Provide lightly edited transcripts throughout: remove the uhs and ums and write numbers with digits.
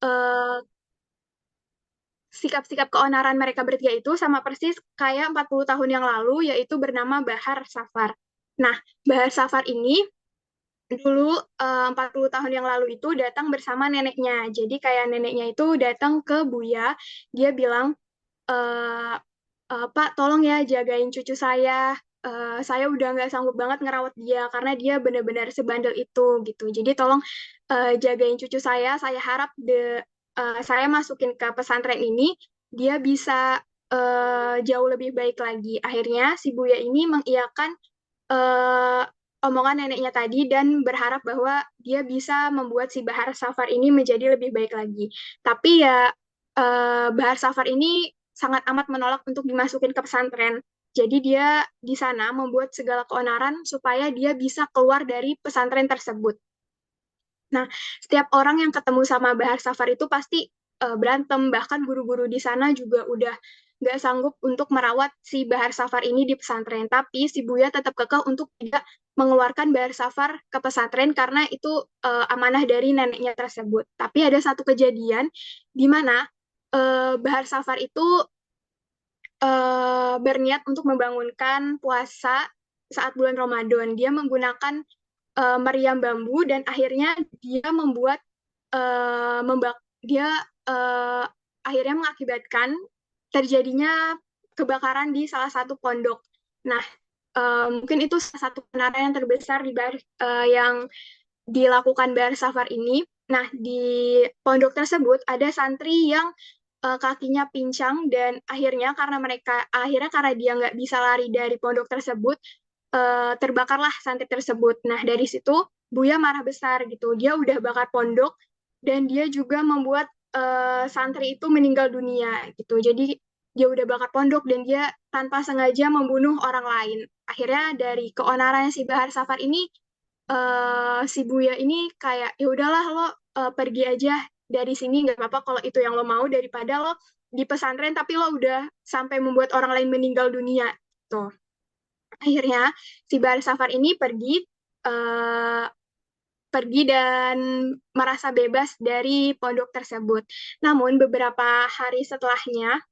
eh, sikap-sikap keonaran mereka bertiga itu sama persis kayak 40 tahun yang lalu, yaitu bernama Bahar Safar. Nah, Bahar Safar ini dulu 40 tahun yang lalu itu datang bersama neneknya. Jadi kayak neneknya itu datang ke Buya, dia bilang, eh Pak, tolong ya jagain cucu saya. Saya udah nggak sanggup banget ngerawat dia karena dia benar-benar sebandel itu gitu. Jadi tolong jagain cucu saya. Saya harap saya masukin ke pesantren ini dia bisa jauh lebih baik lagi. Akhirnya si Buya ini mengiyakan eh, omongan neneknya tadi dan berharap bahwa dia bisa membuat si Bahar Safar ini menjadi lebih baik lagi. Tapi ya Bahar Safar ini sangat amat menolak untuk dimasukin ke pesantren. Jadi dia di sana membuat segala keonaran supaya dia bisa keluar dari pesantren tersebut. Nah, setiap orang yang ketemu sama Bahar Safar itu pasti berantem. Bahkan guru-guru di sana juga udah nggak sanggup untuk merawat si Bahar Safar ini di pesantren. Tapi si Buya tetap kekeh untuk tidak mengeluarkan Bahar Safar ke pesantren karena itu amanah dari neneknya tersebut. Tapi ada satu kejadian di mana Bahar Safar itu berniat untuk membangunkan puasa saat bulan Ramadan. Dia menggunakan meriam bambu dan akhirnya dia membuat dia eh, akhirnya mengakibatkan terjadinya kebakaran di salah satu pondok. Nah, mungkin itu salah satu kebenaran yang terbesar yang dilakukan Bar Safar ini. Nah, di pondok tersebut ada santri yang kakinya pincang dan akhirnya karena dia nggak bisa lari dari pondok tersebut, terbakarlah santri tersebut. Nah, dari situ Buya marah besar gitu. Dia udah bakar pondok dan dia juga membuat santri itu meninggal dunia gitu. Jadi dia udah bakar pondok dan dia tanpa sengaja membunuh orang lain. Akhirnya dari keonaran si Bahar Safar ini si Buya ini kayak ya udahlah lo pergi aja dari sini nggak apa-apa kalau itu yang lo mau daripada lo di pesantren tapi lo udah sampai membuat orang lain meninggal dunia tuh. Akhirnya si Bahar Safar ini eh, pergi dan merasa bebas dari pondok tersebut. Namun beberapa hari setelahnya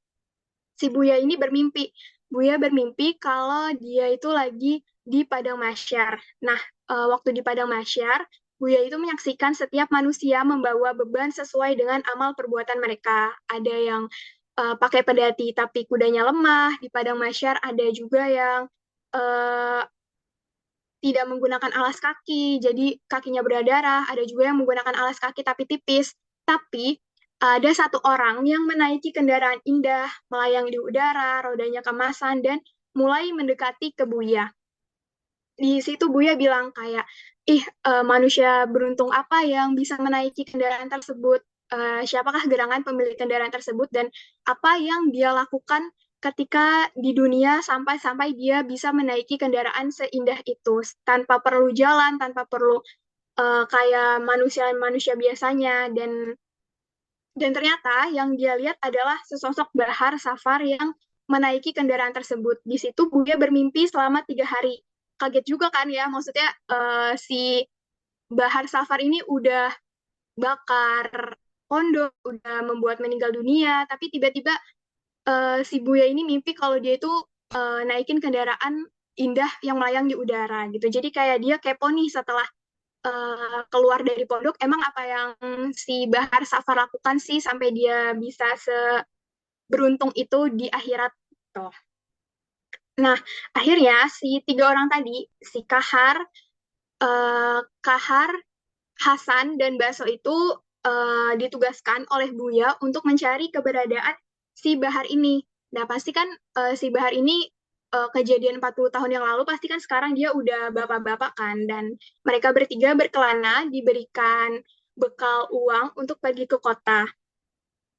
si Buya ini bermimpi. Buya bermimpi kalau dia itu lagi di padang mahsyar. Nah, waktu di padang mahsyar, Buya itu menyaksikan setiap manusia membawa beban sesuai dengan amal perbuatan mereka. Ada yang pakai pedati tapi kudanya lemah di padang mahsyar, ada juga yang eh, tidak menggunakan alas kaki, jadi kakinya berdarah. Ada juga yang menggunakan alas kaki tapi tipis. Tapi ada satu orang yang menaiki kendaraan indah, melayang di udara, rodanya kemasan, dan mulai mendekati ke Buya. Di situ Buya bilang kayak, manusia beruntung apa yang bisa menaiki kendaraan tersebut? Siapakah gerangan pemilik kendaraan tersebut dan apa yang dia lakukan ketika di dunia sampai-sampai dia bisa menaiki kendaraan seindah itu tanpa perlu jalan, tanpa perlu kayak manusia-manusia biasanya dan ternyata yang dia lihat adalah sesosok Bahar Safar yang menaiki kendaraan tersebut. Di situ Buya bermimpi selama 3 hari. Kaget juga kan ya, maksudnya si Bahar Safar ini udah bakar pondok, udah membuat meninggal dunia, tapi tiba-tiba si Buya ini mimpi kalau dia itu naikin kendaraan indah yang melayang di udara gitu. Jadi kayak dia kepo nih setelah keluar dari pondok, emang apa yang si Bahar Safar lakukan sih sampai dia bisa seberuntung itu di akhirat tuh. Nah, akhirnya si 3 orang tadi, si Kahar, Hasan, dan Baso itu ditugaskan oleh Buya untuk mencari keberadaan si Bahar ini. Nah, pasti kan si Bahar ini kejadian 40 tahun yang lalu, pasti kan sekarang dia udah bapak-bapak kan, dan mereka bertiga berkelana diberikan bekal uang untuk pergi ke kota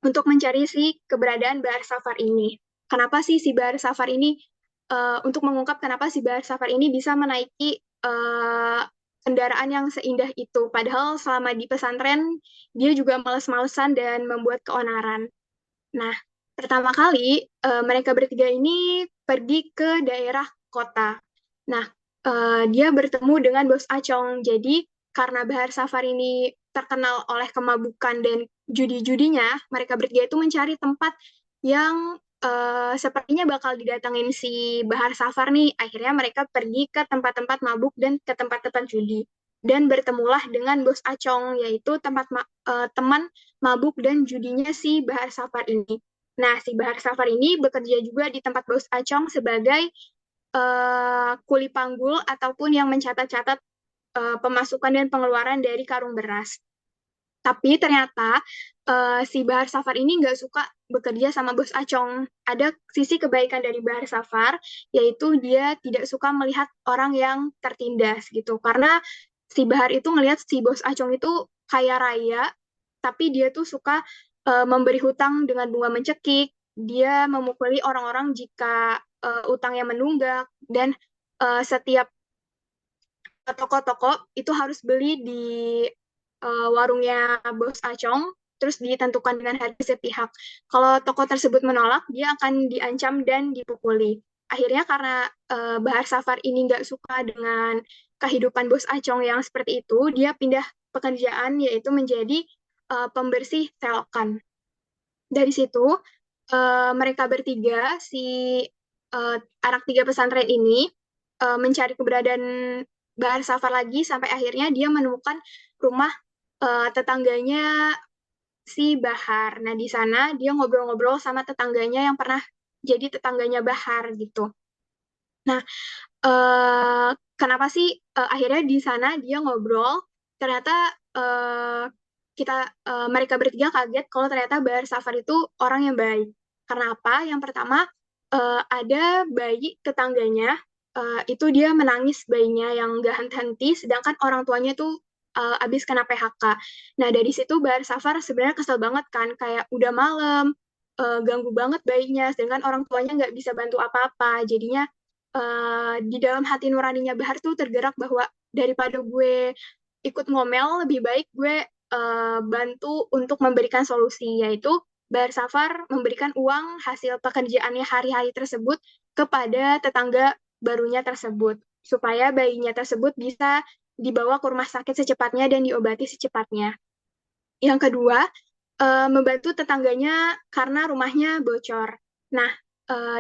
untuk mencari si keberadaan Bahar Safar ini. Kenapa sih si Bahar Safar ini, untuk mengungkap kenapa si Bahar Safar ini bisa menaiki kendaraan yang seindah itu. Padahal selama di pesantren, dia juga males-malesan dan membuat keonaran. Nah, pertama kali mereka bertiga ini pergi ke daerah kota. Nah, dia bertemu dengan Bos Acong. Jadi, karena Bahar Safar ini terkenal oleh kemabukan dan judi-judinya, mereka bertiga itu mencari tempat yang sepertinya bakal didatengin si Bahar Safar nih. Akhirnya mereka pergi ke tempat-tempat mabuk dan ke tempat-tempat judi. Dan bertemulah dengan Bos Acong, yaitu teman mabuk dan judinya si Bahar Safar ini. Nah, si Bahar Safar ini bekerja juga di tempat Bos Acong sebagai kuli panggul ataupun yang mencatat-catat pemasukan dan pengeluaran dari karung beras. Tapi ternyata si Bahar Safar ini nggak suka bekerja sama Bos Acong. Ada sisi kebaikan dari Bahar Safar, yaitu dia tidak suka melihat orang yang tertindas gitu. Karena si Bahar itu ngelihat si Bos Acong itu kaya raya, tapi dia tuh suka memberi hutang dengan bunga mencekik. Dia memukuli orang-orang jika utangnya menunggak, dan setiap toko-toko itu harus beli di warungnya Bos Acong, terus ditentukan dengan harga sepihak. Kalau toko tersebut menolak, dia akan diancam dan dipukuli. Akhirnya karena Bahar Safar ini nggak suka dengan kehidupan Bos Acong yang seperti itu, dia pindah pekerjaan yaitu menjadi pembersih selokan. Dari situ, mereka bertiga, si anak tiga pesantren ini, mencari keberadaan Bahar Safar lagi sampai akhirnya dia menemukan rumah tetangganya si Bahar. Nah, di sana dia ngobrol-ngobrol sama tetangganya yang pernah jadi tetangganya Bahar gitu. Nah, eh, kenapa sih akhirnya di sana dia ngobrol, ternyata eh, mereka bertiga kaget kalau ternyata Bahar Safar itu orang yang baik. Karena apa? Yang pertama, ada bayi tetangganya, itu dia menangis bayinya yang gak henti-henti, sedangkan orang tuanya tuh abis kena PHK. Nah, dari situ Bahar Safar sebenarnya kesel banget kan, kayak udah malam, ganggu banget bayinya, sedangkan orang tuanya nggak bisa bantu apa-apa. Jadinya di dalam hati nuraninya Bahar tuh tergerak bahwa daripada gue ikut ngomel, lebih baik gue bantu untuk memberikan solusi, yaitu Bahar Safar memberikan uang hasil pekerjaannya hari-hari tersebut kepada tetangga barunya tersebut, supaya bayinya tersebut bisa dibawa ke rumah sakit secepatnya dan diobati secepatnya. Yang kedua, membantu tetangganya karena rumahnya bocor. Nah,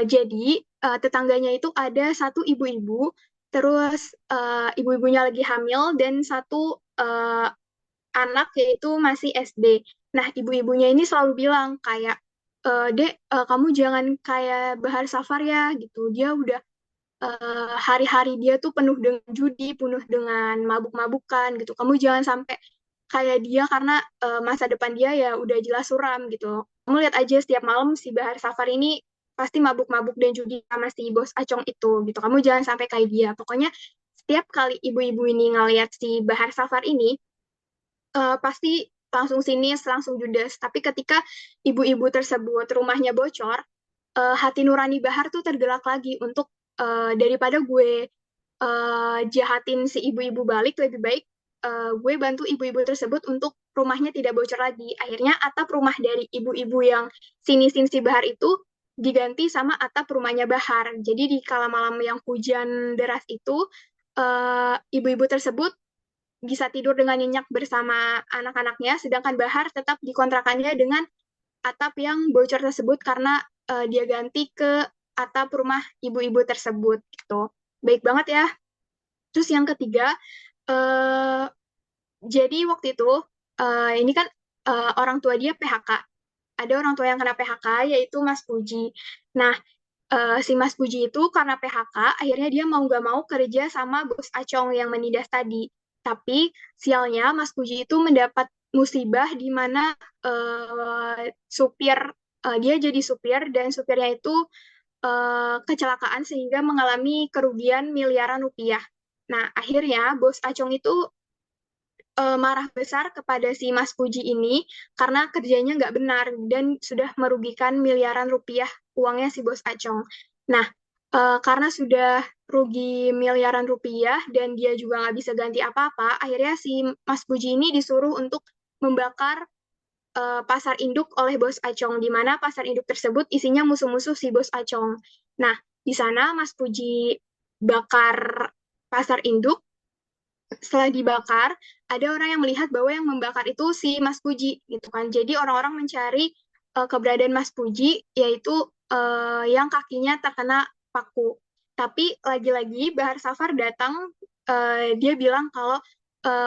jadi tetangganya itu ada satu ibu-ibu, terus ibu-ibunya lagi hamil, dan satu anak yaitu masih SD. Nah, ibu-ibunya ini selalu bilang kayak, Dek, kamu jangan kayak Bahar Safar ya, gitu. Dia udah hari-hari dia tuh penuh dengan judi, penuh dengan mabuk-mabukan gitu. Kamu jangan sampai kayak dia karena masa depan dia ya udah jelas suram gitu. Kamu lihat aja setiap malam si Bahar Safar ini pasti mabuk-mabuk dan judi sama si Bos Acong itu gitu. Kamu jangan sampai kayak dia. Pokoknya setiap kali ibu-ibu ini ngeliat si Bahar Safar ini pasti langsung sinis, langsung judes. Tapi ketika ibu-ibu tersebut rumahnya bocor, hati nurani Bahar tuh tergerak lagi untuk daripada gue jahatin si ibu-ibu balik, lebih baik gue bantu ibu-ibu tersebut untuk rumahnya tidak bocor lagi. Akhirnya atap rumah dari ibu-ibu yang sini-sini si Bahar itu diganti sama atap rumahnya Bahar. Jadi di kala malam yang hujan deras itu, ibu-ibu tersebut bisa tidur dengan nyenyak bersama anak-anaknya, sedangkan Bahar tetap dikontrakannya dengan atap yang bocor tersebut karena dia ganti ke atap rumah ibu-ibu tersebut gitu. Baik banget ya. Terus yang ketiga, eh, jadi waktu itu ini kan orang tua dia PHK. Ada orang tua yang kena PHK yaitu Mas Puji. Nah, si Mas Puji itu karena PHK, akhirnya dia mau nggak mau kerja sama Bos Acong yang menindas tadi. Tapi sialnya Mas Puji itu mendapat musibah di mana supir dia jadi supir dan supirnya itu kecelakaan sehingga mengalami kerugian miliaran rupiah. Nah, akhirnya Bos Acong itu marah besar kepada si Mas Puji ini karena kerjanya nggak benar dan sudah merugikan miliaran rupiah uangnya si Bos Acong. Nah, karena sudah rugi miliaran rupiah dan dia juga nggak bisa ganti apa-apa, akhirnya si Mas Puji ini disuruh untuk membakar pasar induk oleh Bos Acong, di mana pasar induk tersebut isinya musuh-musuh si Bos Acong. Nah, di sana Mas Puji bakar pasar induk, setelah dibakar, ada orang yang melihat bahwa yang membakar itu si Mas Puji gitu kan. Jadi orang-orang mencari keberadaan Mas Puji, yaitu yang kakinya terkena paku. Tapi lagi-lagi Bahar Safar datang, dia bilang kalau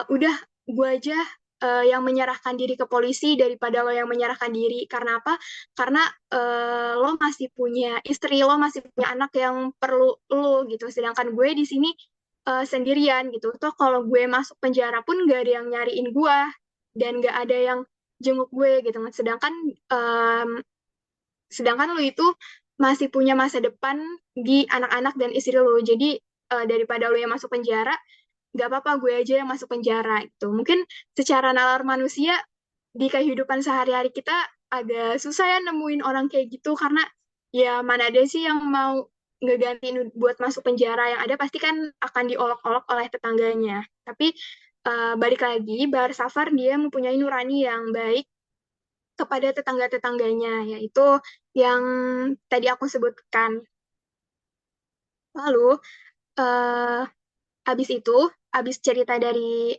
udah gue aja yang menyerahkan diri ke polisi daripada lo yang menyerahkan diri. Karena apa? Karena lo masih punya istri, lo masih punya anak yang perlu lo gitu. Sedangkan gue di sini sendirian gitu. Toh kalau gue masuk penjara pun gak ada yang nyariin gue dan gak ada yang jenguk gue gitu. Um, sedangkan lo itu masih punya masa depan di anak-anak dan istri lo. Jadi daripada lo yang masuk penjara, gak apa-apa gue aja yang masuk penjara gitu. Mungkin secara nalar manusia di kehidupan sehari-hari kita agak susah ya nemuin orang kayak gitu karena ya mana ada sih yang mau ngegantiin buat masuk penjara, yang ada pasti kan akan diolok-olok oleh tetangganya. Tapi balik lagi, Bahar Safar dia mempunyai nurani yang baik kepada tetangga-tetangganya, yaitu yang tadi aku sebutkan. Lalu eh, habis itu, habis cerita dari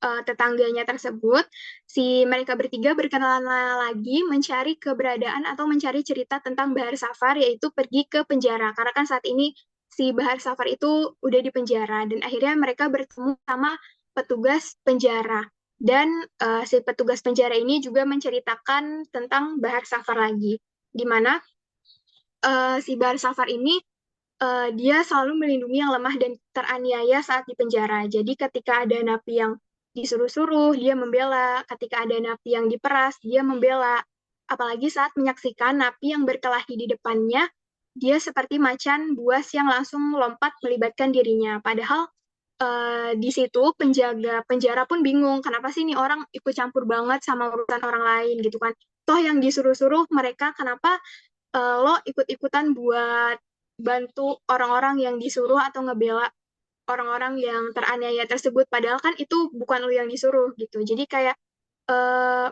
tetangganya tersebut, si mereka bertiga berkenalan lagi mencari keberadaan atau mencari cerita tentang Bahar Safar, yaitu pergi ke penjara. Karena kan saat ini si Bahar Safar itu udah di penjara, dan akhirnya mereka bertemu sama petugas penjara. Dan si petugas penjara ini juga menceritakan tentang Bahar Safar lagi, di mana si Bahar Safar ini dia selalu melindungi yang lemah dan teraniaya saat di penjara. Jadi ketika ada napi yang disuruh-suruh, dia membela. Ketika ada napi yang diperas, dia membela. Apalagi saat menyaksikan napi yang berkelahi di depannya, dia seperti macan buas yang langsung lompat melibatkan dirinya. Padahal di situ penjaga penjara pun bingung, kenapa sih nih orang ikut campur banget sama urusan orang lain gitu kan. Toh yang disuruh-suruh mereka, kenapa lo ikut-ikutan buat bantu orang-orang yang disuruh atau ngebela orang-orang yang teraniaya tersebut, padahal kan itu bukan lo yang disuruh gitu. Jadi kayak eh,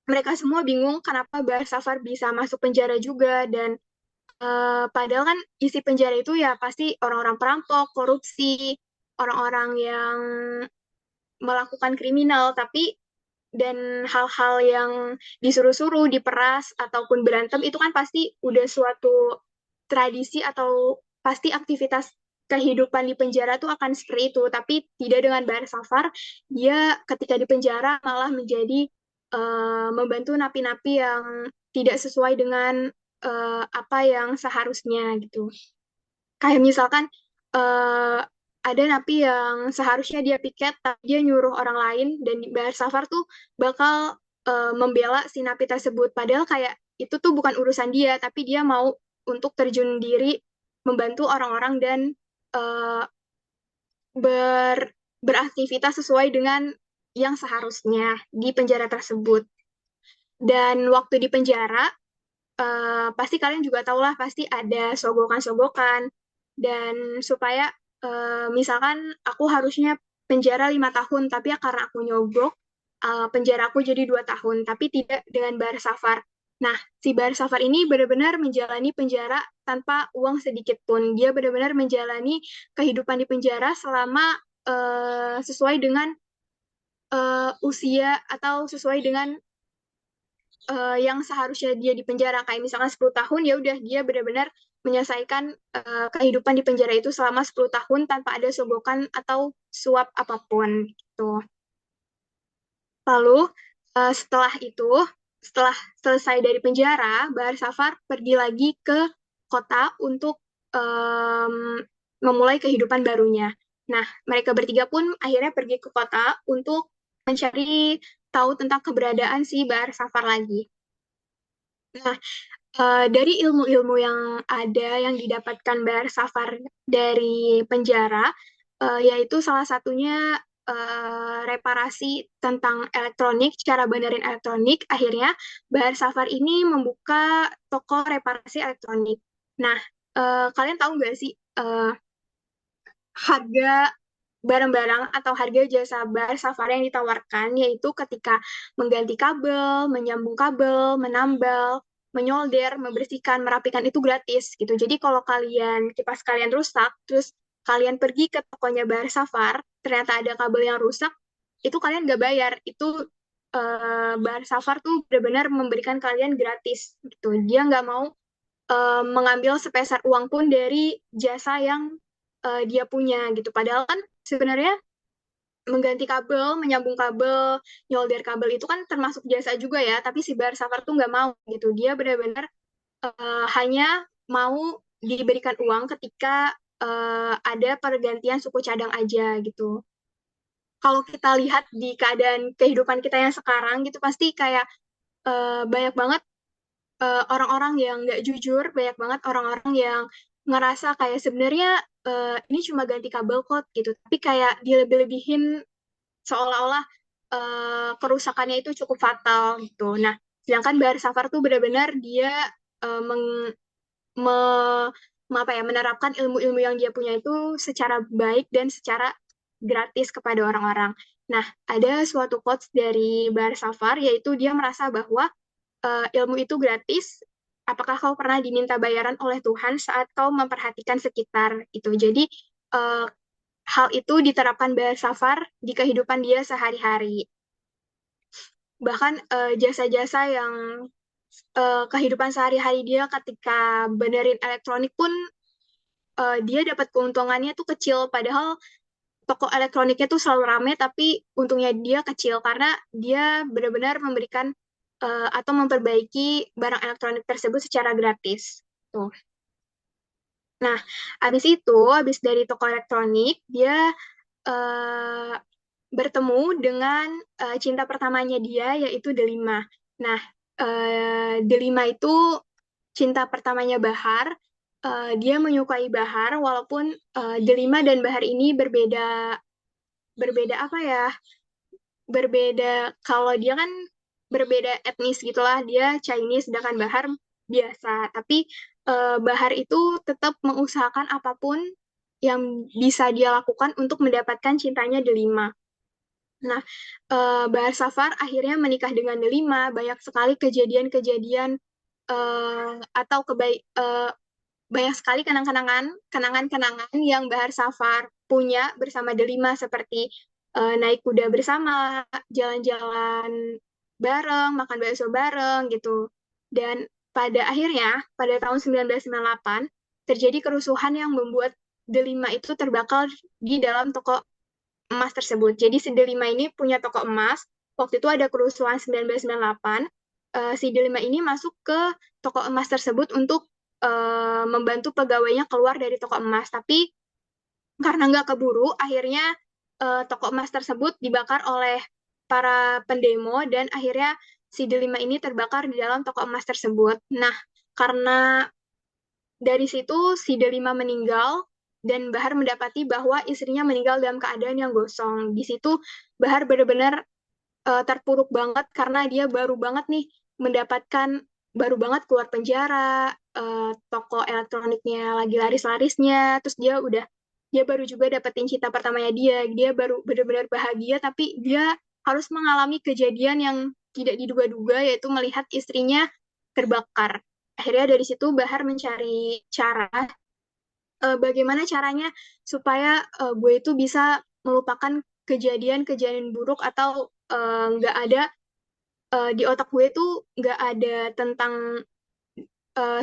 mereka semua bingung kenapa Bahar Safar bisa masuk penjara juga, dan padahal kan isi penjara itu ya pasti orang-orang perampok, korupsi, orang-orang yang melakukan kriminal, tapi dan hal-hal yang disuruh-suruh, diperas, ataupun berantem, itu kan pasti udah suatu tradisi atau pasti aktivitas kehidupan di penjara tuh akan seperti itu. Tapi tidak dengan Bahar Safar, dia ketika di penjara malah menjadi membantu napi-napi yang tidak sesuai dengan apa yang seharusnya gitu. Kayak misalkan eh, ada napi yang seharusnya dia piket, tapi dia nyuruh orang lain, dan Bahar Safar tuh bakal membela si napi tersebut. Padahal kayak itu tuh bukan urusan dia, tapi dia mau untuk terjun diri membantu orang-orang dan eh, ber beraktivitas sesuai dengan yang seharusnya di penjara tersebut. Dan waktu di penjara, pasti kalian juga tahu lah, pasti ada sogokan-sogokan. Dan supaya misalkan aku harusnya penjara 5 tahun, tapi ya karena aku nyogok, penjara aku jadi 2 tahun, tapi tidak dengan Bahar Safar. Nah, si Bahar Safar ini benar-benar menjalani penjara tanpa uang sedikit pun. Dia benar-benar menjalani kehidupan di penjara selama sesuai dengan usia atau sesuai dengan yang seharusnya dia di penjara, kayak misalkan 10 tahun, ya udah dia benar-benar menyelesaikan kehidupan di penjara itu selama 10 tahun tanpa ada sogokan atau suap apapun gitu. Lalu setelah itu, setelah selesai dari penjara, Bahar Safar pergi lagi ke kota untuk em, memulai kehidupan barunya. Nah, mereka bertiga pun akhirnya pergi ke kota untuk mencari tahu tentang keberadaan si Bahar Safar lagi. Nah, dari ilmu-ilmu yang ada yang didapatkan Bahar Safar dari penjara, yaitu salah satunya reparasi tentang elektronik, cara benerin elektronik. Akhirnya Bahar Safar ini membuka toko reparasi elektronik. Nah, kalian tahu nggak sih harga barang-barang atau harga jasa Bahar Safar yang ditawarkan, yaitu ketika mengganti kabel, menyambung kabel, menambal, menyolder, membersihkan, merapikan itu gratis gitu. Jadi kalau kipas kalian rusak, terus kalian pergi ke tokonya Bahar Safar, ternyata ada kabel yang rusak, itu kalian nggak bayar. Itu Bahar Safar tuh benar-benar memberikan kalian gratis gitu. Dia nggak mau mengambil sepeser uang pun dari jasa yang dia punya gitu. Padahal kan sebenarnya mengganti kabel, menyambung kabel, nyolder kabel itu kan termasuk jasa juga ya. Tapi si Bahar Safar tuh nggak mau gitu. Dia benar-benar hanya mau diberikan uang ketika ada pergantian suku cadang aja gitu. Kalau kita lihat di keadaan kehidupan kita yang sekarang gitu pasti kayak banyak banget orang-orang yang nggak jujur, banyak banget orang-orang yang ngerasa kayak sebenarnya ini cuma ganti kabel kok gitu, tapi kayak dilebih-lebihin seolah-olah kerusakannya itu cukup fatal gitu. Nah, sedangkan Bahar Safar tuh benar-benar dia eh, meng- me- menerapkan ilmu-ilmu yang dia punya itu secara baik dan secara gratis kepada orang-orang. Nah, ada suatu quotes dari Bahar Safar yaitu dia merasa bahwa ilmu itu gratis. Apakah kau pernah diminta bayaran oleh Tuhan saat kau memperhatikan sekitar? Itu. Jadi uh, hal itu diterapkan Bahar Safar di kehidupan dia sehari-hari. Bahkan jasa-jasa yang kehidupan sehari-hari dia ketika benerin elektronik pun dia dapat keuntungannya tuh kecil. Padahal toko elektroniknya tuh selalu rame, tapi untungnya dia kecil karena dia benar-benar memberikan atau memperbaiki barang elektronik tersebut secara gratis. Tuh. Nah, habis dari toko elektronik, dia eh, bertemu dengan cinta pertamanya dia, yaitu Delima. Nah, Delima itu cinta pertamanya Bahar. Dia menyukai Bahar, walaupun Delima dan Bahar ini berbeda berbeda apa ya, berbeda. Kalau dia kan berbeda etnis gitulah, dia Chinese sedangkan Bahar biasa, tapi Bahar itu tetap mengusahakan apapun yang bisa dia lakukan untuk mendapatkan cintanya Delima. Nah, Bahar Safar akhirnya menikah dengan Delima. Banyak sekali kejadian-kejadian atau banyak sekali kenangan-kenangan yang Bahar Safar punya bersama Delima seperti naik kuda bersama, jalan-jalan bareng, makan bakso bareng gitu. Dan pada akhirnya, pada tahun 1998, terjadi kerusuhan yang membuat Delima itu terbakar di dalam toko emas tersebut. Jadi si Delima ini punya toko emas. Waktu itu ada kerusuhan 1998. Si Delima ini masuk ke toko emas tersebut untuk membantu pegawainya keluar dari toko emas. Tapi karena nggak keburu, akhirnya toko emas tersebut dibakar oleh para pendemo dan akhirnya si Delima ini terbakar di dalam toko emas tersebut. Nah, karena dari situ si Delima meninggal dan Bahar mendapati bahwa istrinya meninggal dalam keadaan yang gosong. Di situ Bahar benar-benar terpuruk banget karena dia baru banget nih mendapatkan baru banget keluar penjara, toko elektroniknya lagi laris-larisnya, terus dia baru juga dapetin cinta pertamanya dia baru benar-benar bahagia, tapi dia harus mengalami kejadian yang tidak diduga-duga, yaitu melihat istrinya terbakar. Akhirnya dari situ Bahar mencari cara bagaimana caranya supaya gue itu bisa melupakan kejadian-kejadian buruk atau nggak ada di otak gue tuh nggak ada tentang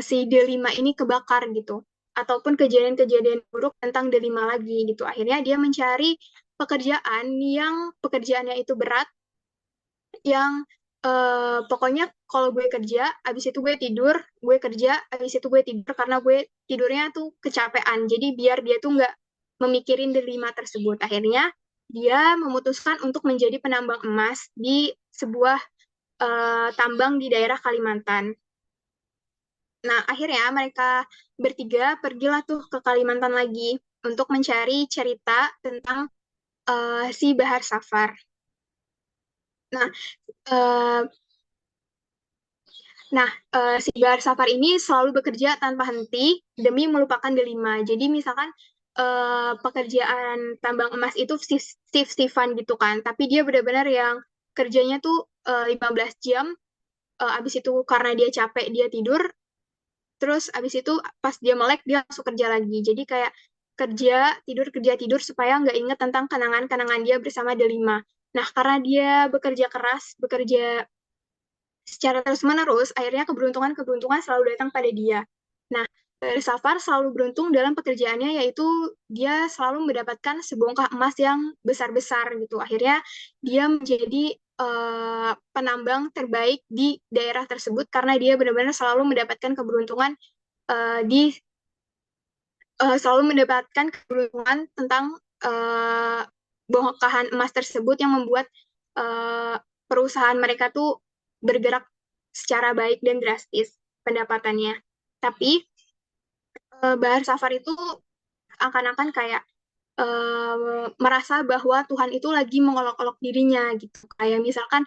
si D5 ini kebakar gitu ataupun kejadian-kejadian buruk tentang D5 lagi gitu. Akhirnya dia mencari pekerjaan yang pekerjaannya itu berat yang pokoknya kalau gue kerja, abis itu gue tidur, gue kerja, abis itu gue tidur karena gue tidurnya tuh kecapean. Jadi biar dia tuh nggak memikirin delima tersebut. Akhirnya dia memutuskan untuk menjadi penambang emas di sebuah tambang di daerah Kalimantan. Nah, akhirnya mereka bertiga pergilah tuh ke Kalimantan lagi untuk mencari cerita tentang si Bahar Safar. Nah, eh, si Bahar Safar ini selalu bekerja tanpa henti demi melupakan delima. Jadi misalkan pekerjaan tambang emas itu shift-shiftan gitu kan, tapi dia benar-benar yang kerjanya tuh 15 jam, abis itu karena dia capek dia tidur, terus abis itu pas dia melek dia langsung kerja lagi. Jadi kayak kerja tidur supaya nggak inget tentang kenangan-kenangan dia bersama Delima. Nah, karena dia bekerja keras, bekerja secara terus-menerus, akhirnya keberuntungan-keberuntungan selalu datang pada dia. Nah, Safar selalu beruntung dalam pekerjaannya, yaitu dia selalu mendapatkan sebongkah emas yang besar-besar gitu. Akhirnya dia menjadi penambang terbaik di daerah tersebut karena dia benar-benar selalu mendapatkan keberuntungan di selalu mendapatkan keberuntungan tentang uh, bongkahan emas tersebut yang membuat uh, perusahaan mereka tuh bergerak secara baik dan drastis pendapatannya. Tapi Bahar Safar itu akan-akan kayak merasa bahwa Tuhan itu lagi mengolok-olok dirinya gitu. Kayak misalkan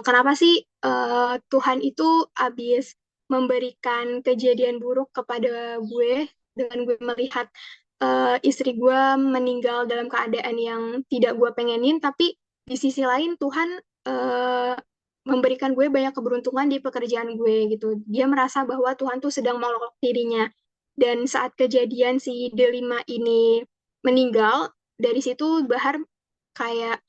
kenapa sih Tuhan itu habis memberikan kejadian buruk kepada gue dengan gue melihat istri gue meninggal dalam keadaan yang tidak gue pengenin, tapi di sisi lain Tuhan eh, memberikan gue banyak keberuntungan di pekerjaan gue gitu. Dia merasa bahwa Tuhan tuh sedang mengolok dirinya. Dan saat kejadian si Delima ini meninggal, dari situ Bahar kayak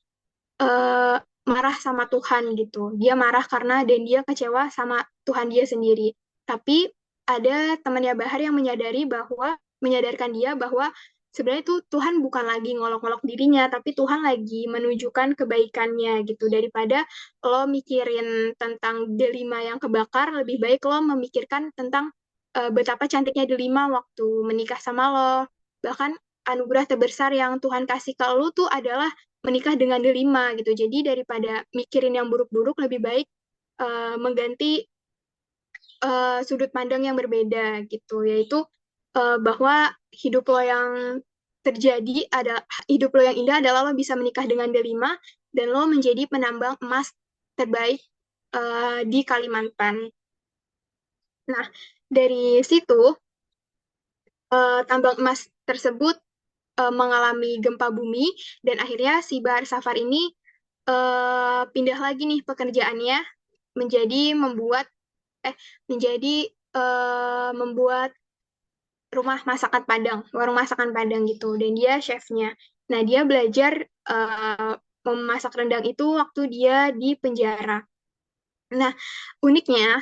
eh, marah sama Tuhan gitu. Dia marah karena dan dia kecewa sama Tuhan dia sendiri. Tapi ada temannya Bahar yang menyadarkan dia bahwa sebenarnya itu Tuhan bukan lagi ngolok-ngolok dirinya, tapi Tuhan lagi menunjukkan kebaikannya gitu. Daripada lo mikirin tentang Delima yang kebakar, lebih baik lo memikirkan tentang betapa cantiknya Delima waktu menikah sama lo. Bahkan anugerah terbesar yang Tuhan kasih ke lo tuh adalah menikah dengan delima gitu. Jadi daripada mikirin yang buruk-buruk, lebih baik mengganti sudut pandang yang berbeda gitu, yaitu bahwa hidup lo yang indah adalah lo bisa menikah dengan delima dan lo menjadi penambang emas terbaik di Kalimantan. Nah, dari situ tambang emas tersebut mengalami gempa bumi dan akhirnya si Bahar Safar ini pindah lagi nih pekerjaannya menjadi membuat eh menjadi membuat rumah masakan Padang, warung masakan Padang gitu dan dia chefnya. Nah, dia belajar memasak rendang itu waktu dia di penjara. Nah, uniknya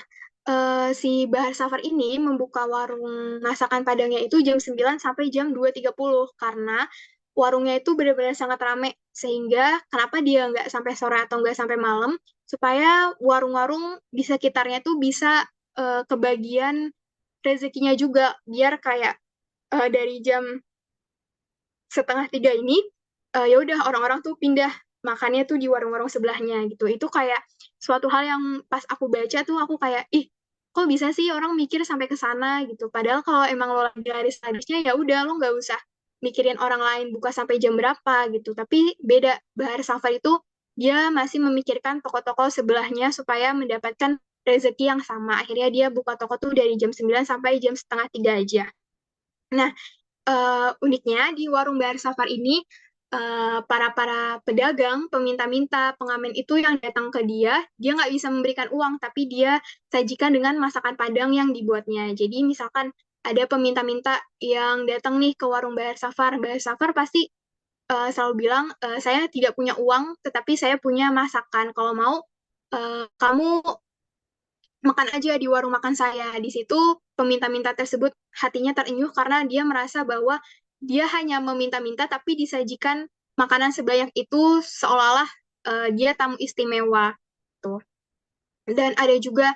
si Bahar Safar ini membuka warung masakan Padangnya itu jam 9 sampai jam 2.30 karena warungnya itu benar-benar sangat ramai sehingga kenapa dia nggak sampai sore atau nggak sampai malam supaya warung-warung di sekitarnya tuh bisa kebagian rezekinya juga biar kayak dari jam setengah tiga ini ya udah orang-orang tuh pindah makannya tuh di warung-warung sebelahnya gitu. Itu kayak suatu hal yang pas aku baca tuh aku kayak ih kok bisa sih orang mikir sampai ke sana gitu. Padahal kalau emang lo lagi laris-larisnya ya udah lo nggak usah mikirin orang lain buka sampai jam berapa gitu. Tapi beda Bahar Safar itu dia masih memikirkan toko-toko sebelahnya supaya mendapatkan rezeki yang sama. Akhirnya dia buka toko tuh dari jam 9 sampai jam setengah tiga aja. Nah, uniknya di warung Bahar Safar ini para pedagang, peminta-minta, pengamen itu yang datang ke dia nggak bisa memberikan uang, tapi dia sajikan dengan masakan Padang yang dibuatnya. Jadi misalkan ada peminta-minta yang datang nih ke warung Bahar Safar pasti selalu bilang, saya tidak punya uang, tetapi saya punya masakan. Kalau mau, kamu makan aja di warung makan saya. Di situ peminta-minta tersebut hatinya terenyuh karena dia merasa bahwa dia hanya meminta-minta tapi disajikan makanan sebanyak itu seolah-olah dia tamu istimewa. Tuh. Dan ada juga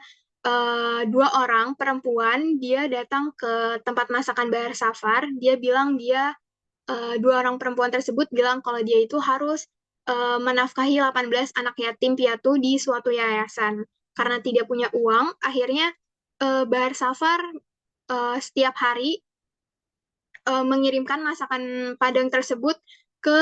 dua orang perempuan, dia datang ke tempat masakan Bahar Safar. Dia bilang dua orang perempuan tersebut bilang kalau dia itu harus menafkahi 18 anak yatim piatu di suatu yayasan. Karena tidak punya uang, akhirnya Bahar Safar setiap hari mengirimkan masakan Padang tersebut ke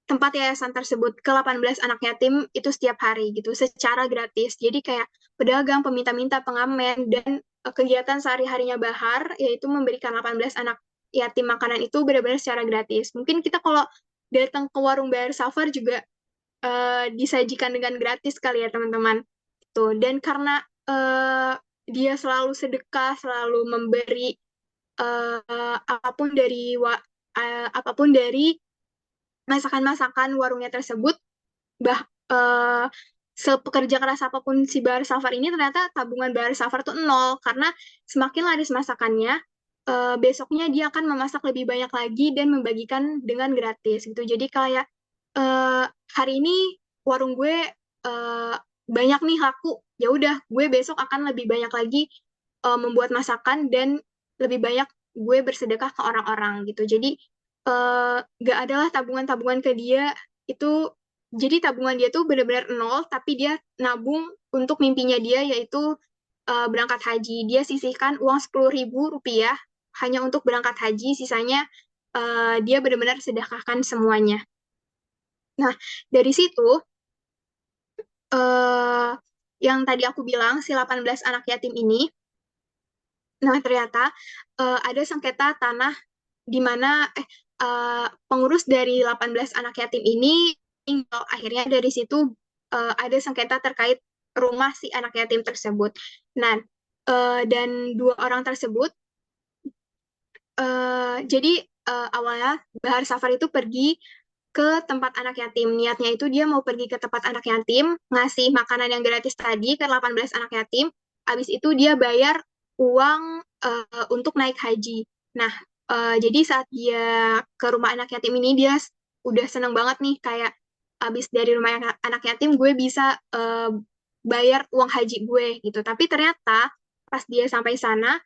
tempat yayasan tersebut ke 18 anak yatim itu setiap hari gitu secara gratis. Jadi kayak pedagang, peminta-minta, pengamen dan kegiatan sehari-harinya Bahar yaitu memberikan 18 anak yatim makanan itu benar-benar secara gratis. Mungkin kita kalau datang ke warung Bahar Safar juga disajikan dengan gratis kali ya teman-teman. Tuh. Dan karena dia selalu sedekah, selalu memberi apapun dari apapun dari masakan-masakan warungnya tersebut. bah eh, Sepekerja keras apapun si Bahar Safar ini, ternyata tabungan Bahar Safar tuh nol, karena semakin laris masakannya, besoknya dia akan memasak lebih banyak lagi dan membagikan dengan gratis gitu. Jadi kayak eh, hari ini warung gue eh, banyak nih laku, ya udah gue besok akan lebih banyak lagi membuat masakan dan lebih banyak gue bersedekah ke orang-orang gitu. Jadi gak adalah tabungan-tabungan ke dia itu. Jadi tabungan dia tuh benar-benar nol, tapi dia nabung untuk mimpinya dia, yaitu berangkat haji. Dia sisihkan uang 10.000 rupiah hanya untuk berangkat haji, sisanya dia benar-benar sedekahkan semuanya. Nah, dari situ, eh, yang tadi aku bilang, si 18 anak yatim ini, nah ternyata ada sengketa tanah di mana pengurus dari 18 anak yatim ini tinggal. Akhirnya dari situ ada sengketa terkait rumah si anak yatim tersebut. Nah, dan dua orang tersebut, jadi awalnya Bahar Safar itu pergi ke tempat anak yatim. Niatnya itu dia mau pergi ke tempat anak yatim, ngasih makanan yang gratis tadi ke 18 anak yatim, habis itu dia bayar uang untuk naik haji. Nah, jadi saat dia ke rumah anak yatim ini, dia udah seneng banget nih, kayak habis dari rumah anak yatim, gue bisa bayar uang haji gue gitu. Tapi ternyata pas dia sampai sana,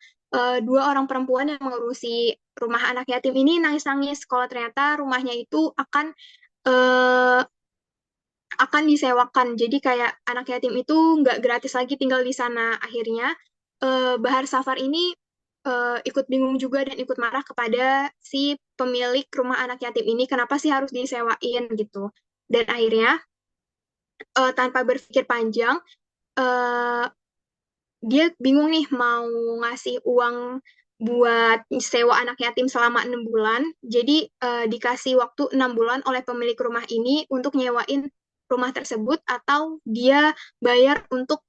dua orang perempuan yang mengurusi rumah anak yatim ini nangis-nangis kalau ternyata rumahnya itu eh, akan disewakan. Jadi kayak anak yatim itu nggak gratis lagi tinggal di sana. Akhirnya Bahar Safar ini ikut bingung juga dan ikut marah kepada si pemilik rumah anak yatim ini, kenapa sih harus disewain gitu. Dan akhirnya tanpa berpikir panjang, eh, dia bingung nih mau ngasih uang buat sewa anak yatim selama 6 bulan. Jadi dikasih waktu 6 bulan oleh pemilik rumah ini untuk nyewain rumah tersebut, atau dia bayar untuk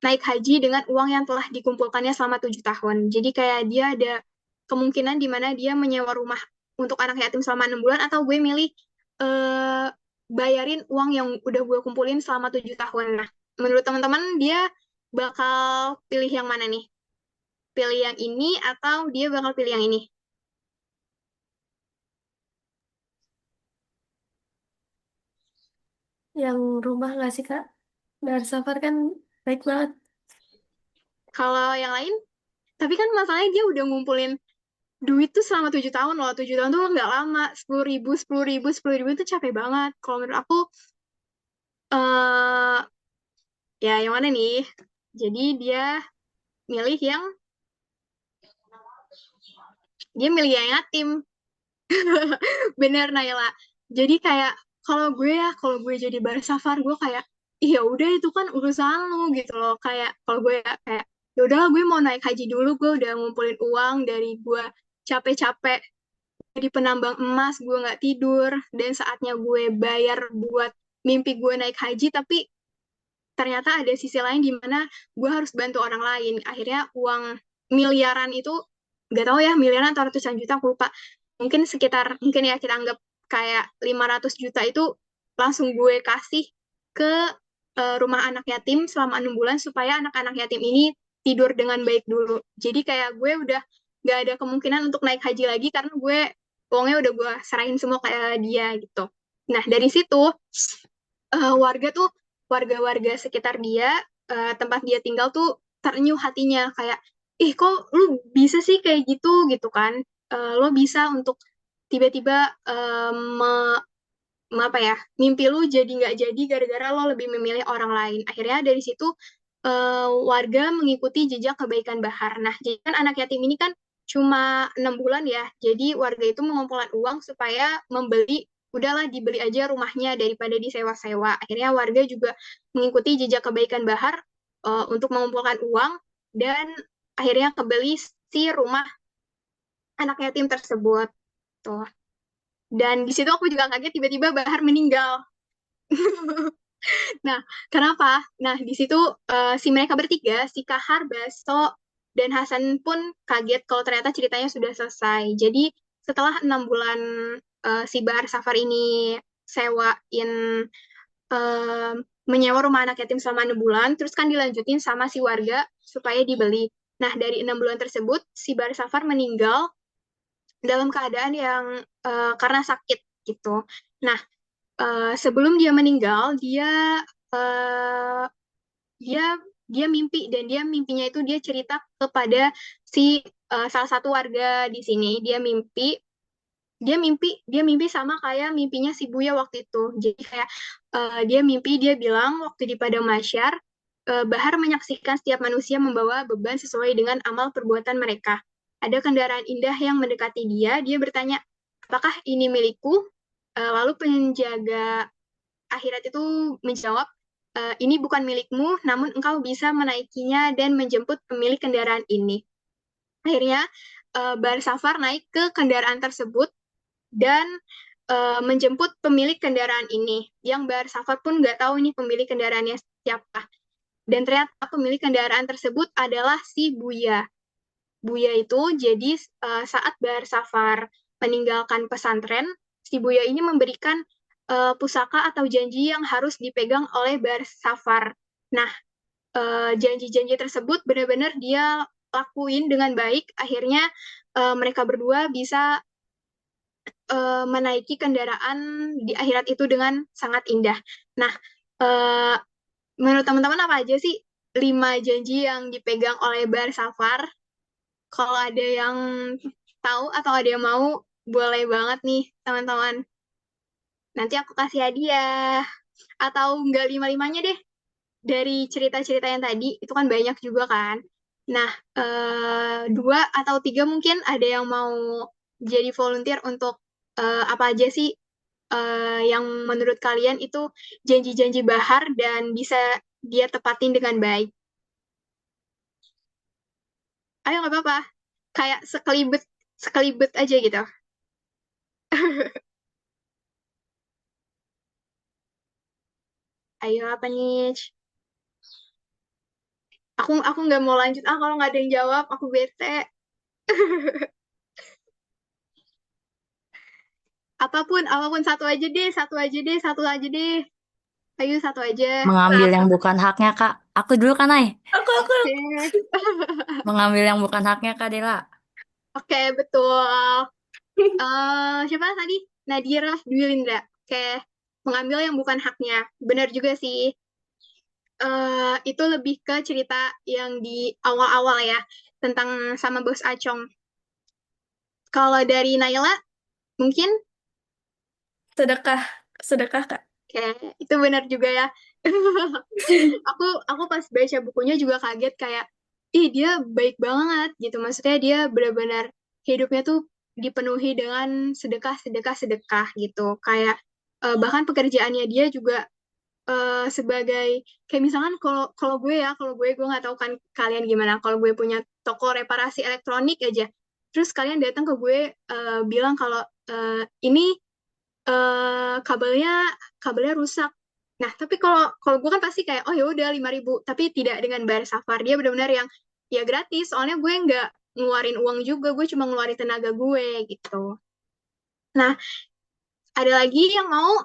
naik haji dengan uang yang telah dikumpulkannya selama 7 tahun. Jadi kayak dia ada kemungkinan di mana dia menyewa rumah untuk anak yatim selama 6 bulan, atau gue milih eh, bayarin uang yang udah gue kumpulin selama 7 tahun. Nah, menurut teman-teman dia bakal pilih yang mana nih? Pilih yang ini atau dia bakal pilih yang ini? Yang rumah nggak sih, Kak? Bahar Safar kan baik banget. Kalau yang lain, tapi kan masalahnya dia udah ngumpulin duit tuh selama 7 tahun loh. 7 tahun tuh nggak lama. 10.000, 10.000, 10.000 itu capek banget. Kalau menurut aku, eh ya yang mana nih? Jadi milih yang dia milih yang yatim. Bener Naila. Jadi kayak kalau gue jadi Barsafar, gue kayak iya udah itu kan urusan lu gitu loh. Kayak kalau gue ya kayak ya udahlah, gue mau naik haji dulu, gue udah ngumpulin uang dari gue capek-capek jadi penambang emas, gue nggak tidur, dan saatnya gue bayar buat mimpi gue naik haji. Tapi ternyata ada sisi lain di mana gue harus bantu orang lain. Akhirnya uang miliaran itu, gak tahu ya miliaran atau ratusan juta, aku lupa, mungkin sekitar, mungkin ya kita anggap kayak 500 juta itu langsung gue kasih ke rumah anak yatim selama 6 bulan, supaya anak-anak yatim ini tidur dengan baik dulu. Jadi kayak gue udah gak ada kemungkinan untuk naik haji lagi, karena gue uangnya udah gue serahin semua ke dia gitu. Nah, dari situ warga tuh, warga-warga sekitar dia, tempat dia tinggal tuh terenyuh hatinya, kayak ih kok lu bisa sih kayak gitu gitu kan. Lo bisa untuk tiba-tiba apa ya, mimpi lu jadi nggak jadi gara-gara lo lebih memilih orang lain. Akhirnya dari situ warga mengikuti jejak kebaikan Bahar. Nah, jadi kan anak yatim ini kan cuma 6 bulan ya, jadi warga itu mengumpulkan uang supaya membeli, udahlah dibeli aja rumahnya daripada disewa-sewa. Akhirnya warga juga mengikuti jejak kebaikan Bahar untuk mengumpulkan uang, dan akhirnya kebeli si rumah anak yatim tersebut tuh. Dan di situ aku juga kaget tiba-tiba Bahar meninggal. Nah, kenapa? Nah, di situ si mereka bertiga, si Kahar, Baso, dan Hasan pun kaget kalau ternyata ceritanya sudah selesai. Jadi setelah 6 bulan si Bahar Safar ini sewain eh, menyewa rumah anak yatim selama 6 bulan, terus kan dilanjutin sama si warga supaya dibeli. Nah, dari 6 bulan tersebut, si Bahar Safar meninggal dalam keadaan yang karena sakit gitu. Nah, sebelum dia meninggal, eh, dia dia mimpi dan dia mimpinya itu dia cerita kepada si salah satu warga di sini. Dia mimpi sama kayak mimpinya si Buya waktu itu. Jadi kayak dia bilang waktu di Padang Mahsyar, Bahar menyaksikan setiap manusia membawa beban sesuai dengan amal perbuatan mereka. Ada kendaraan indah yang mendekati dia. Dia bertanya, apakah ini milikku? Lalu penjaga akhirat itu menjawab, ini bukan milikmu, namun engkau bisa menaikinya dan menjemput pemilik kendaraan ini. Akhirnya, Bahar Safar naik ke kendaraan tersebut dan menjemput pemilik kendaraan ini. Yang Bahar Safar pun nggak tahu nih pemilik kendaraannya siapa. Dan ternyata pemilik kendaraan tersebut adalah si Buya. Buya itu jadi saat Bahar Safar meninggalkan pesantren, si Buya ini memberikan pusaka atau janji yang harus dipegang oleh Bahar Safar. Nah, janji-janji tersebut benar-benar dia lakuin dengan baik. Akhirnya mereka berdua bisa menaiki kendaraan di akhirat itu dengan sangat indah. Nah, eh, menurut teman-teman apa aja sih 5 janji yang dipegang oleh Bar Safar? Kalau ada yang tahu atau ada yang mau, boleh banget nih teman-teman. Nanti aku kasih hadiah. Atau enggak lima-limanya deh. Dari cerita-cerita yang tadi, itu kan banyak juga kan. Nah, 2 atau 3 mungkin ada yang mau jadi volunteer untuk apa aja sih yang menurut kalian itu janji-janji Bahar dan bisa dia tepatin dengan baik. Ayo nggak apa-apa, kayak sekelibet sekelibet aja gitu. Ayo apa nih? Aku nggak mau lanjut kalau nggak ada yang jawab, aku bete. Apapun, apapun satu aja deh, satu aja deh, satu aja deh. Ayo satu aja. Mengambil yang bukan haknya, Kak. Aku dulu kan, Ay. Aku. Oke, Mengambil yang bukan haknya, Kak Dela. oke betul. Siapa tadi? Nadira Dwilindra. Oke, mengambil yang bukan haknya. Benar juga sih. Itu lebih ke cerita yang di awal-awal ya, tentang sama Bos Acong. Kalau dari Naila, mungkin, Sedekah, sedekah Kak. kayak itu benar juga ya. Aku pas baca bukunya juga kaget kayak, ih dia baik banget gitu. Maksudnya dia benar-benar hidupnya tuh dipenuhi dengan sedekah, sedekah, sedekah gitu. Kayak bahkan pekerjaannya dia juga sebagai kayak misalkan kalau gue nggak tahu kan kalian gimana. Kalau gue punya toko reparasi elektronik aja, terus kalian datang ke gue bilang kalau ini kabelnya kabelnya rusak. Nah, tapi kalau kalau gue kan pasti kayak oh ya udah 5.000, tapi tidak dengan bayar Safar. Dia benar-benar yang ya gratis, soalnya gue nggak ngeluarin uang juga, gue cuma ngeluarin tenaga gue gitu. Nah, ada lagi yang mau?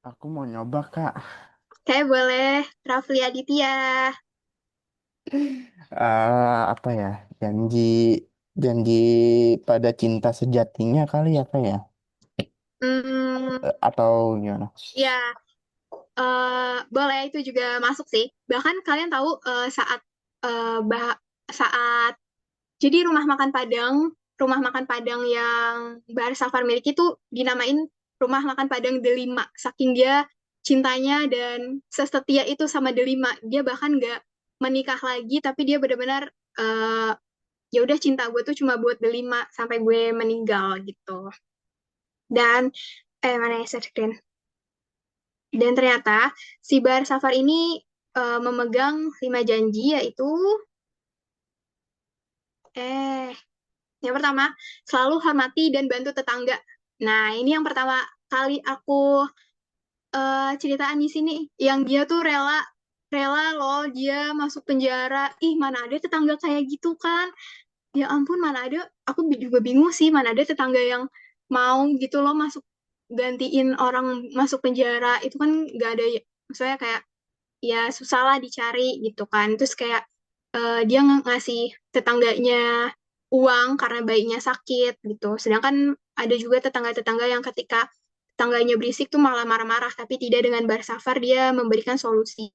Aku mau nyoba, Kak. Kayak boleh, Rafli Aditya. Apa ya? Janji janji pada cinta sejatinya kali ya, Kak ya? Hmm, Atau gimana? ya, boleh itu juga masuk sih. Bahkan kalian tahu saat jadi rumah makan Padang yang Bahar Safar miliki itu dinamain rumah makan Padang Delima. Saking dia cintanya dan sesetia itu sama Delima. Dia bahkan nggak menikah lagi, tapi dia benar-benar ya udah cinta gue tuh cuma buat Delima sampai gue meninggal gitu. Dan mana ya share screen. Dan ternyata si Bahar Safar ini memegang 5 janji, yaitu eh yang pertama, selalu hormati dan bantu tetangga. Nah, ini yang pertama kali aku ceritaan di sini, yang dia tuh rela rela loh dia masuk penjara. Ih, mana ada tetangga kayak gitu kan? ya ampun, mana ada, aku juga bingung sih, mana ada tetangga yang mau gitu loh masuk, gantiin orang masuk penjara, itu kan nggak ada, maksudnya kayak, ya susah lah dicari gitu kan. Terus kayak dia ngasih tetangganya uang karena bayinya sakit gitu. Sedangkan ada juga tetangga-tetangga yang ketika tetangganya berisik tuh malah marah-marah, tapi tidak, dengan Barsafar dia memberikan solusi.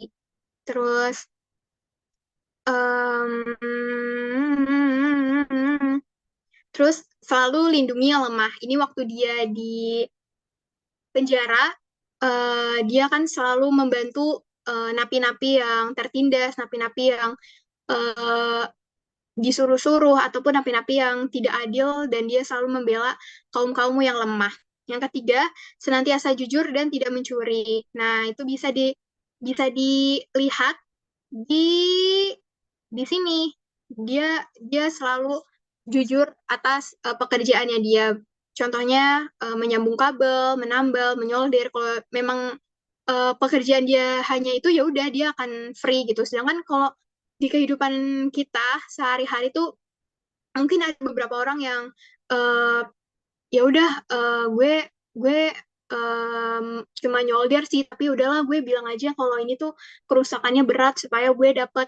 Terus terus selalu lindungi yang lemah. Ini waktu dia di penjara, dia kan selalu membantu napi-napi yang tertindas, napi-napi yang eh, disuruh-suruh, ataupun napi-napi yang tidak adil, dan dia selalu membela kaum-kaum yang lemah. Yang ketiga, senantiasa jujur dan tidak mencuri. Nah, itu bisa dilihat di sini. Dia selalu jujur atas pekerjaannya dia. Contohnya menyambung kabel, menambal, menyolder. Kalau memang pekerjaan dia hanya itu, ya udah dia akan free gitu. Sedangkan kalau di kehidupan kita sehari-hari tuh mungkin ada beberapa orang yang eh, ya udah, gue gue cuma nyolder sih, tapi udahlah gue bilang aja kalau ini tuh kerusakannya berat supaya gue dapat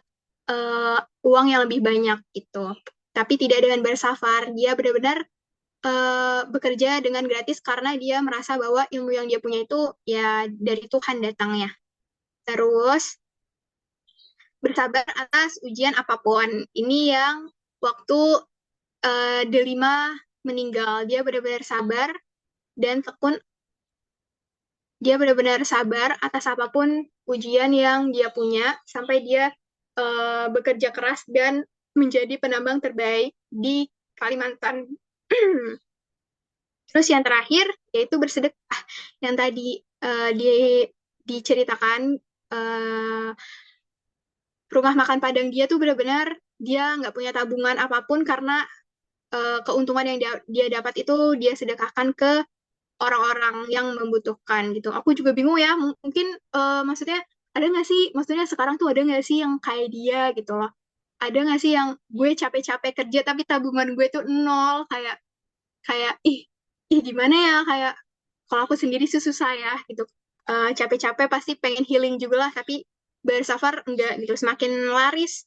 eh, uang yang lebih banyak gitu. Tapi tidak dengan bersafar, dia benar-benar bekerja dengan gratis karena dia merasa bahwa ilmu yang dia punya itu ya dari Tuhan datangnya. Terus bersabar atas ujian apapun. Ini yang waktu Delima meninggal, dia benar-benar sabar dan tekun. Dia benar-benar sabar atas apapun ujian yang dia punya sampai dia bekerja keras dan menjadi penambang terbaik di Kalimantan. Terus yang terakhir yaitu bersedekah, yang tadi diceritakan, eh, rumah makan Padang dia tuh benar-benar dia nggak punya tabungan apapun karena keuntungan yang dia dapat itu dia sedekahkan ke orang-orang yang membutuhkan gitu. Aku juga bingung ya, mungkin maksudnya ada nggak sih, maksudnya sekarang tuh ada nggak sih yang kayak dia gitu loh. Ada nggak sih yang gue capek-capek kerja tapi tabungan gue tuh nol, kayak kayak ih gimana ya, kayak kalau aku sendiri sih susah ya gitu. Capek-capek pasti pengen healing juga lah, tapi bersafar enggak gitu. Semakin laris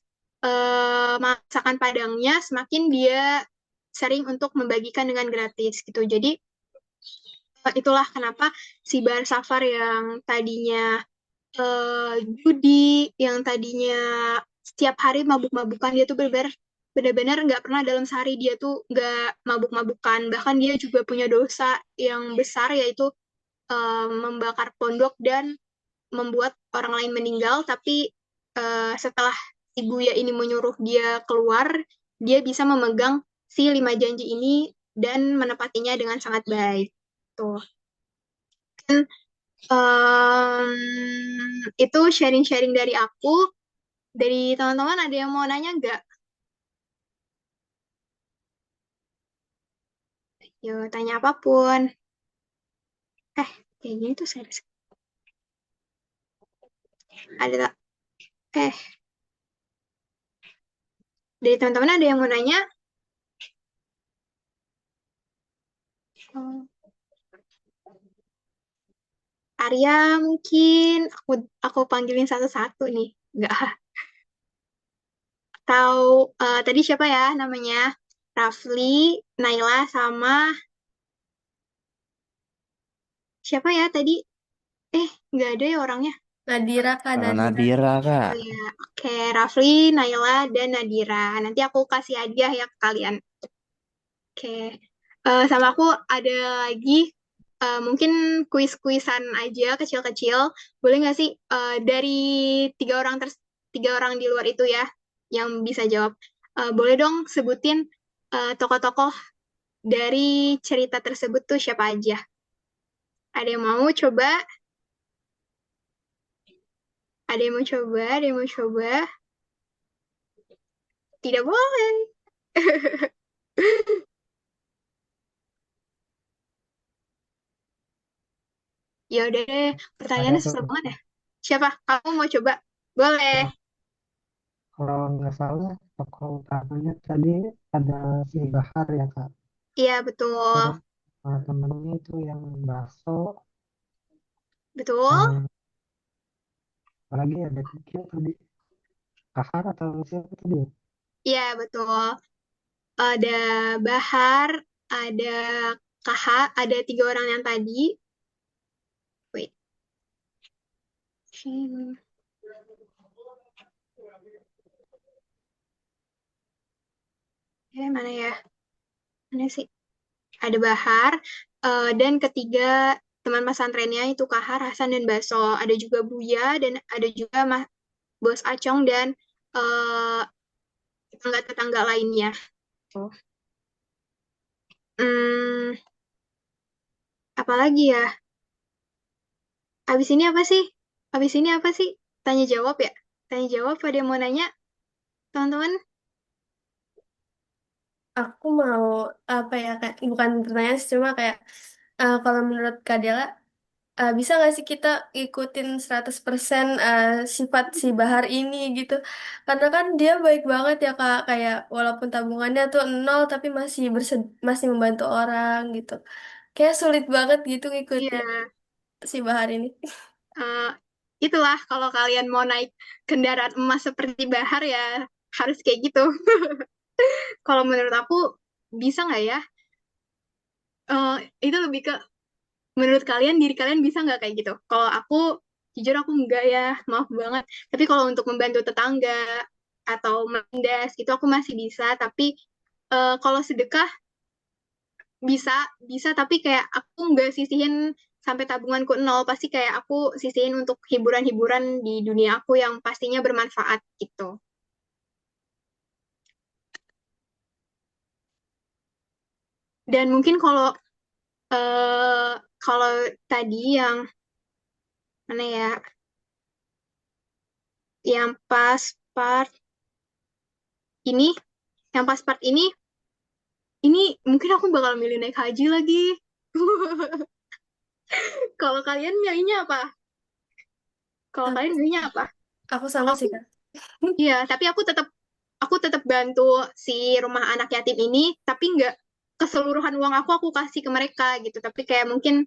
masakan Padangnya, semakin dia sering untuk membagikan dengan gratis gitu. Jadi itulah kenapa si Bar Safar yang tadinya judi, yang tadinya setiap hari mabuk-mabukan, dia tuh benar-benar nggak pernah dalam sehari dia tuh nggak mabuk-mabukan. Bahkan dia juga punya dosa yang besar, yaitu membakar pondok dan membuat orang lain meninggal. Tapi setelah si Buya ini menyuruh dia keluar, dia bisa memegang si 5 janji ini dan menepatinya dengan sangat baik. Tuh. Itu sharing-sharing dari aku. Dari teman-teman ada yang mau nanya nggak? Yuk, tanya apapun. Kayak gini tuh serius. Ada tak? Eh, dari teman-teman ada yang mau nanya? Hmm, Arya mungkin. Aku panggilin satu-satu nih. Nggak. Tahu tadi siapa ya namanya? Rafli, Naila, sama siapa ya tadi? Nggak ada ya orangnya. Nadira Kak, Nadira. Nadira, Kak. Oh ya, oke. Rafli, Naila, dan Nadira. Nanti aku kasih hadiah ya ke kalian. Oke. Sama aku ada lagi, mungkin kuis-kuisan aja kecil-kecil. Boleh nggak sih dari tiga orang tiga orang di luar itu ya yang bisa jawab. Boleh dong sebutin tokoh-tokoh dari cerita tersebut tuh siapa aja? Ada yang mau coba? Ada yang mau coba? Ada yang mau coba? Tidak boleh. Ya udah deh, Ada pertanyaannya tuh. susah banget ya. Siapa? Kamu mau coba? Boleh. Oh, kalau nggak salah tokoh utamanya tadi ada si Bahar ya Kak. Iya, betul. Terus temennya itu yang bakso, Betul. yang apalagi ada tiga tadi, Kahar atau siapa tadi ya? Iya, betul. Ada Bahar, ada Kaha, ada tiga orang yang tadi. Wait. Mana ya? Mana sih? Ada Bahar, dan ketiga teman pesantrennya itu Kahar, Hasan, dan Baso. Ada juga Buya, dan ada juga Bos Acong dan eh, tetangga-tetangga lainnya. Oh. Hmm, apalagi ya? Abis ini apa sih? Abis ini apa sih? Tanya jawab ya? Tanya jawab, ada yang mau nanya, teman-teman? Aku mau apa ya kayak bukan pertanyaan sih, cuma kayak kalau menurut Kak Dela bisa nggak sih kita ikutin 100% sifat si Bahar ini gitu? Karena kan dia baik banget ya Kak, kayak walaupun tabungannya tuh nol tapi masih membantu orang gitu. Kayak sulit banget gitu ngikutin Iya, si Bahar ini. eh, itulah kalau kalian mau naik kendaraan emas seperti Bahar ya harus kayak gitu. Kalau menurut aku bisa nggak ya? Eh, itu lebih ke menurut kalian diri kalian bisa nggak kayak gitu? Kalau aku jujur aku enggak ya, maaf banget. Tapi kalau untuk membantu tetangga atau mendas itu aku masih bisa. Tapi kalau sedekah bisa bisa tapi kayak aku nggak sisihin sampai tabunganku nol. Pasti kayak aku sisihin untuk hiburan-hiburan di dunia aku yang pastinya bermanfaat gitu. Dan mungkin eh, kalau tadi yang mana ya, yang pas part ini, yang pas part ini mungkin aku bakal milih naik haji lagi. Kalau kalian milihnya apa? Kalau kalian Aku, milihnya apa? aku sama Aku sih Kak. iya, tapi aku tetap bantu si rumah anak yatim ini, tapi nggak keseluruhan uang aku kasih ke mereka gitu. Tapi kayak mungkin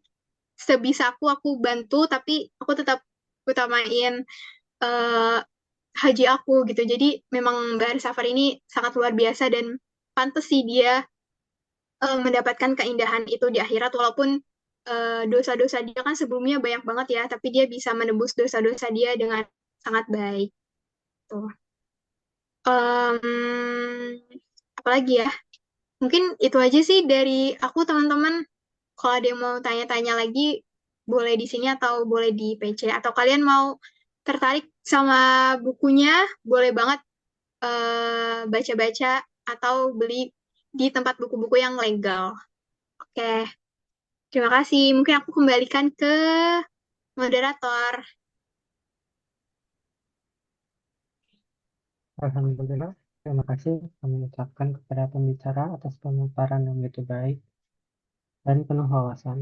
sebisa aku bantu, tapi aku tetap utamain eh, haji aku gitu. Jadi memang Mbak Safar ini sangat luar biasa dan pantas sih dia mendapatkan keindahan itu di akhirat walaupun dosa-dosa dia kan sebelumnya banyak banget ya, tapi dia bisa menebus dosa-dosa dia dengan sangat baik. Tuh. Apalagi ya? Mungkin itu aja sih dari aku teman-teman. Kalau ada yang mau tanya-tanya lagi, boleh di sini atau boleh di PC. Atau kalian mau tertarik sama bukunya, boleh banget baca-baca atau beli di tempat buku-buku yang legal. Oke, terima kasih. Mungkin aku kembalikan ke moderator. Alhamdulillah, terima kasih kami ucapkan kepada pembicara atas pemaparan yang begitu baik dan penuh wawasan.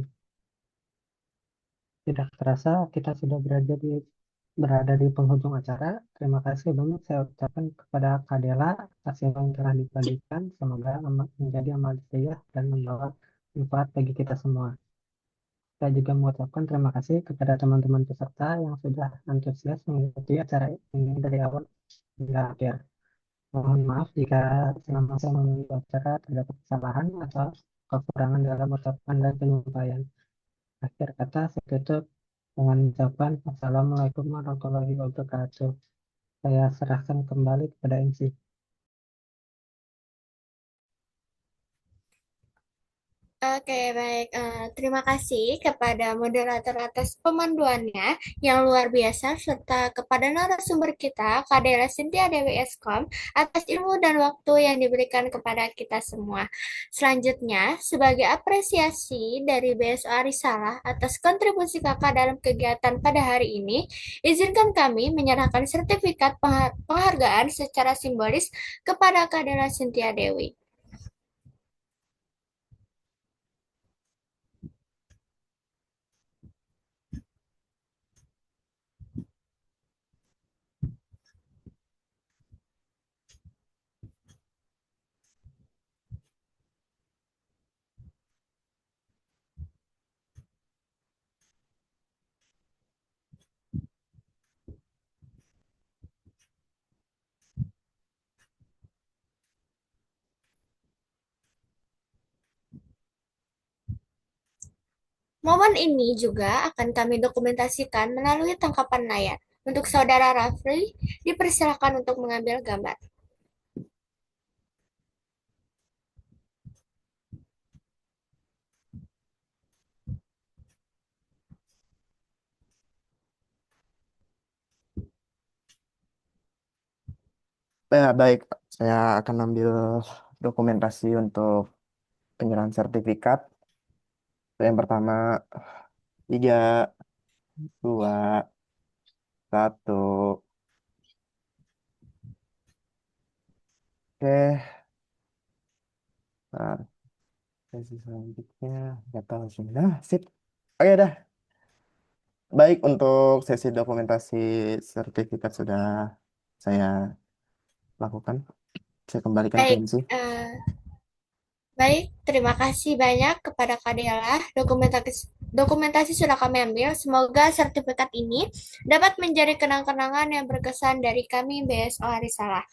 Tidak terasa kita sudah berada di penghujung acara. Terima kasih banyak saya ucapkan kepada Kadela atas yang telah dibagikan. Semoga menjadi amal istiqomah dan membawa manfaat bagi kita semua. Saya juga mengucapkan terima kasih kepada teman-teman peserta yang sudah antusias mengikuti acara ini dari awal hingga akhir. Mohon maaf jika selama saya memandu acara terdapat kesalahan atau kekurangan dalam ucapan dan penyampaian. Akhir kata saya tutup dengan ucapan Assalamualaikum warahmatullahi wabarakatuh. Saya serahkan kembali kepada MC. Oke, baik. Terima kasih kepada moderator atas pemanduannya yang luar biasa, serta kepada narasumber kita, Kadera Cynthia Dewi Eskom, atas ilmu dan waktu yang diberikan kepada kita semua. Selanjutnya, sebagai apresiasi dari BSO Arisalah atas kontribusi kakak dalam kegiatan pada hari ini, izinkan kami menyerahkan sertifikat penghargaan secara simbolis kepada Kadera Cynthia Dewi. Momen ini juga akan kami dokumentasikan melalui tangkapan layar. Untuk Saudara Rafli, dipersilakan untuk mengambil gambar. Ya, baik, saya akan ambil dokumentasi untuk penyerahan sertifikat. Yang pertama, 3, 2, 1. Oke, nah, sesi selanjutnya nggak tahu sih. Nah, sip. Oke dah. Baik, untuk sesi dokumentasi sertifikat sudah saya lakukan. Saya kembalikan ke Baik, MC. baik, terima kasih banyak kepada Kak Dela. Dokumentasi sudah kami ambil. Semoga sertifikat ini dapat menjadi kenang-kenangan yang berkesan dari kami BSO Harisalah.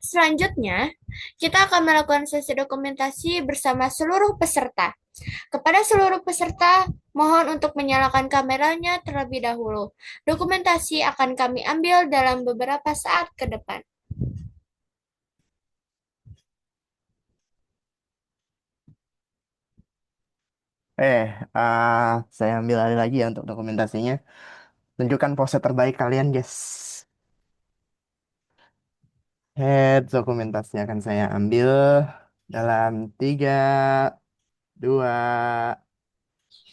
Selanjutnya, kita akan melakukan sesi dokumentasi bersama seluruh peserta. Kepada seluruh peserta, mohon untuk menyalakan kameranya terlebih dahulu. Dokumentasi akan kami ambil dalam beberapa saat ke depan. Saya ambil alih lagi ya untuk dokumentasinya. Tunjukkan pose terbaik kalian, guys. Dokumentasi akan saya ambil dalam 3, 2,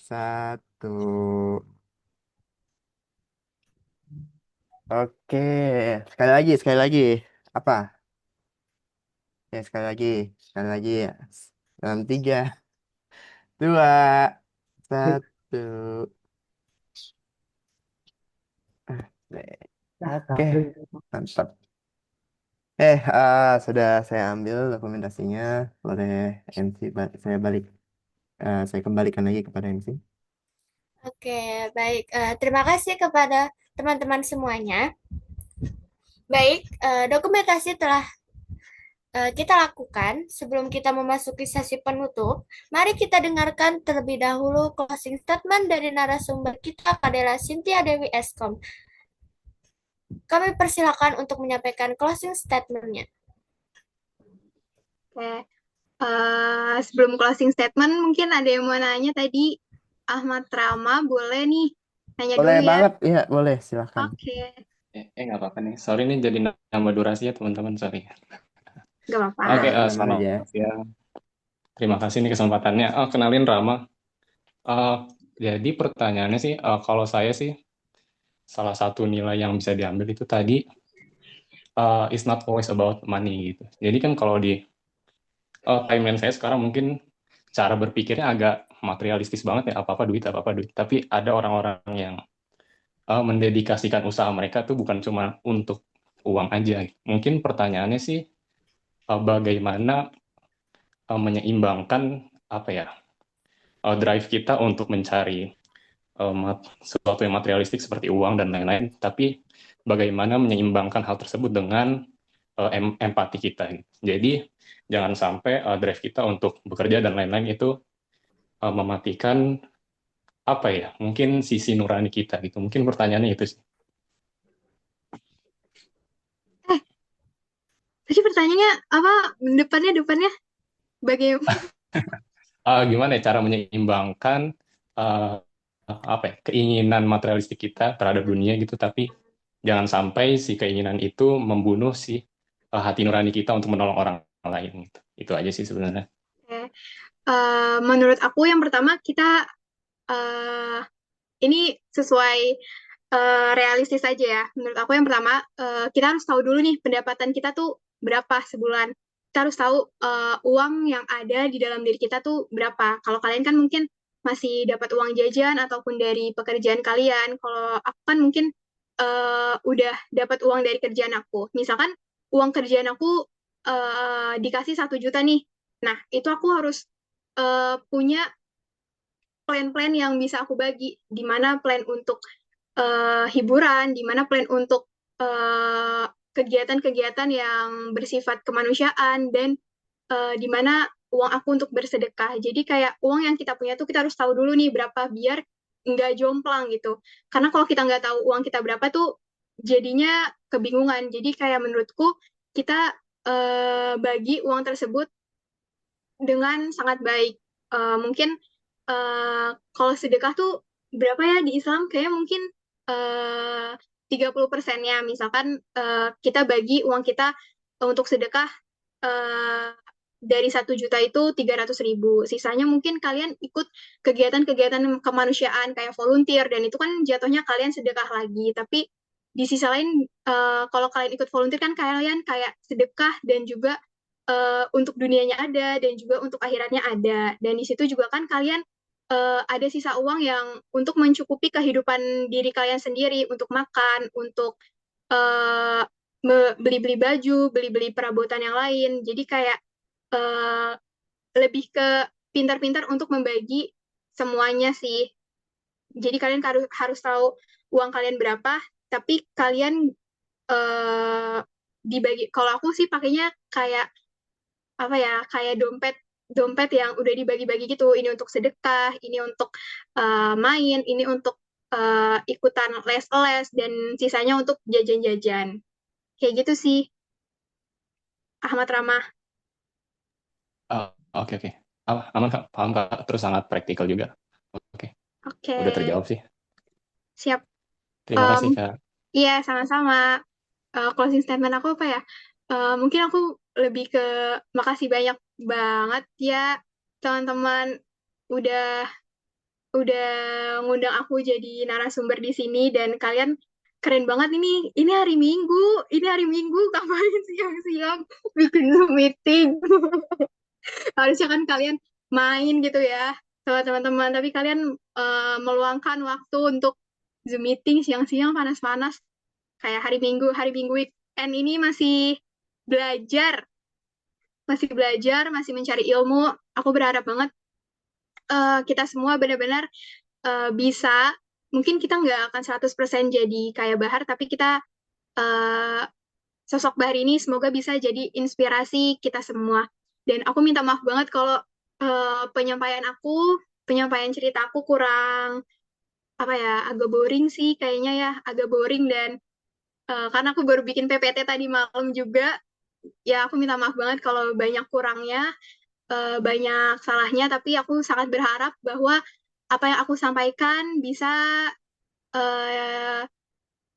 1. Oke, sekali lagi. Apa? Sekali lagi ya. Dalam 3, 2, 1. Oke, mantap. Sudah saya ambil dokumentasinya. Boleh MC, saya kembalikan lagi kepada MC. Oke, baik. Terima kasih kepada teman-teman semuanya. Baik, dokumentasi telah kita lakukan. Sebelum kita memasuki sesi penutup, mari kita dengarkan terlebih dahulu closing statement dari narasumber kita, Kadela Cynthia Dewi Eskom. Kami persilakan untuk menyampaikan closing statement-nya. Oke. Sebelum closing statement, mungkin ada yang mau nanya tadi. Ahmad Rama, boleh nih nanya Boleh dulu ya. banget, iya boleh, silahkan. Oke, Nggak apa-apa nih. Sorry nih jadi nambah durasi ya teman-teman. Sorry. nggak apa-apa. Oke, Aman selamat aja. siang. Terima kasih nih kesempatannya. Kenalin Rama. Jadi pertanyaannya sih, kalau saya sih salah satu nilai yang bisa diambil itu tadi it's not always about money gitu. Jadi kan kalau di timeline saya sekarang mungkin cara berpikirnya agak materialistis banget ya, apa-apa duit, apa-apa duit. Tapi ada orang-orang yang mendedikasikan usaha mereka tuh bukan cuma untuk uang aja. Mungkin pertanyaannya sih bagaimana menyeimbangkan apa ya drive kita untuk mencari sesuatu yang materialistik seperti uang dan lain-lain, tapi bagaimana menyeimbangkan hal tersebut dengan empati kita. Jadi jangan sampai drive kita untuk bekerja dan lain-lain itu mematikan apa ya, mungkin sisi nurani kita gitu. Mungkin pertanyaannya itu sih. Tadi pertanyaannya apa? Depannya bagaimana? Gimana ya cara menyeimbangkan apa ya, keinginan materialistik kita terhadap dunia gitu, tapi jangan sampai si keinginan itu membunuh si hati nurani kita untuk menolong orang lain gitu. Itu aja sih sebenarnya. Menurut aku yang pertama kita ini sesuai realistis aja ya. Menurut aku yang pertama kita harus tahu dulu nih pendapatan kita tuh berapa sebulan. Kita harus tahu uang yang ada di dalam diri kita tuh berapa. Kalau kalian kan mungkin masih dapat uang jajan ataupun dari pekerjaan kalian. Kalau aku kan mungkin udah dapat uang dari kerjaan aku. Misalkan uang kerjaan aku dikasih 1 juta nih. Nah, itu aku harus punya plan-plan yang bisa aku bagi. Di mana plan untuk hiburan, di mana plan untuk kegiatan-kegiatan yang bersifat kemanusiaan, dan di mana uang aku untuk bersedekah. Jadi kayak uang yang kita punya tuh kita harus tahu dulu nih berapa biar nggak jomplang gitu. Karena kalau kita nggak tahu uang kita berapa tuh jadinya kebingungan. Jadi kayak menurutku kita bagi uang tersebut dengan sangat baik. Mungkin kalau sedekah tuh berapa ya di Islam? Kayaknya mungkin 30%-nya. Misalkan kita bagi uang kita untuk sedekah eh, dari 1 juta itu 300.000. Sisanya mungkin kalian ikut kegiatan-kegiatan kemanusiaan kayak volunteer dan itu kan jatuhnya kalian sedekah lagi. Tapi di sisi lain kalau kalian ikut volunteer kan kalian kayak sedekah dan juga untuk dunianya ada dan juga untuk akhiratnya ada. Dan di situ juga kan kalian ada sisa uang yang untuk mencukupi kehidupan diri kalian sendiri, untuk makan, untuk eh, beli-beli baju, beli-beli perabotan yang lain. Jadi kayak eh, lebih ke pintar-pintar untuk membagi semuanya sih. Jadi kalian harus tahu uang kalian berapa, tapi kalian eh, dibagi. Kalau aku sih pakainya kayak apa ya, kayak dompet dompet yang udah dibagi-bagi gitu. Ini untuk sedekah, ini untuk main, ini untuk ikutan les-les, dan sisanya untuk jajan-jajan. Kayak gitu sih, Ahmad Ramah. Oke, oke. Aman, Kak. Paham, Kak. Terus sangat praktikal juga. Oke. Oke, Udah terjawab sih. siap. Terima Em, kasih, Kak. Iya, sama-sama. Closing statement aku apa ya? Mungkin aku lebih ke makasih banyak banget ya teman-teman udah udah ngundang aku jadi narasumber di sini dan kalian keren banget ini. Ini hari Minggu ngapain siang-siang bikin Zoom meeting? Harusnya kan kalian main gitu ya sama teman-teman, tapi kalian meluangkan waktu untuk Zoom meeting siang-siang panas-panas kayak hari Minggu weekend ini belajar, masih mencari ilmu. Aku berharap banget kita semua benar-benar bisa, mungkin kita nggak akan 100% jadi kayak Bahar, tapi kita eh, sosok Bahar ini semoga bisa jadi inspirasi kita semua. Dan aku minta maaf banget kalau penyampaian cerita aku kurang apa ya, agak boring sih kayaknya ya, agak boring dan karena aku baru bikin PPT tadi malam juga, ya aku minta maaf banget kalau banyak kurangnya, banyak salahnya, tapi aku sangat berharap bahwa apa yang aku sampaikan eh,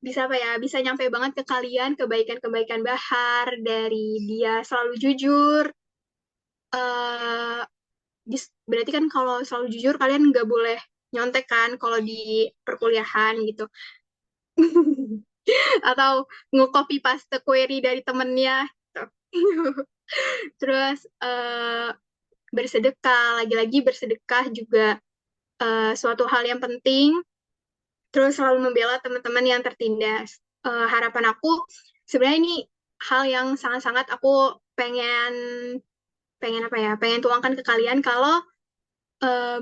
bisa nyampe banget ke kalian, kebaikan-kebaikan Bahar dari dia selalu jujur. eh Berarti kan kalau selalu jujur kalian nggak boleh nyontek kan kalau di perkuliahan gitu. Atau nge-copy paste query dari temennya gitu. Terus bersedekah, lagi-lagi bersedekah juga suatu hal yang penting. Terus selalu membela teman-teman yang tertindas. Harapan aku sebenarnya ini hal yang sangat-sangat aku pengen pengen apa ya, pengen tuangkan ke kalian kalau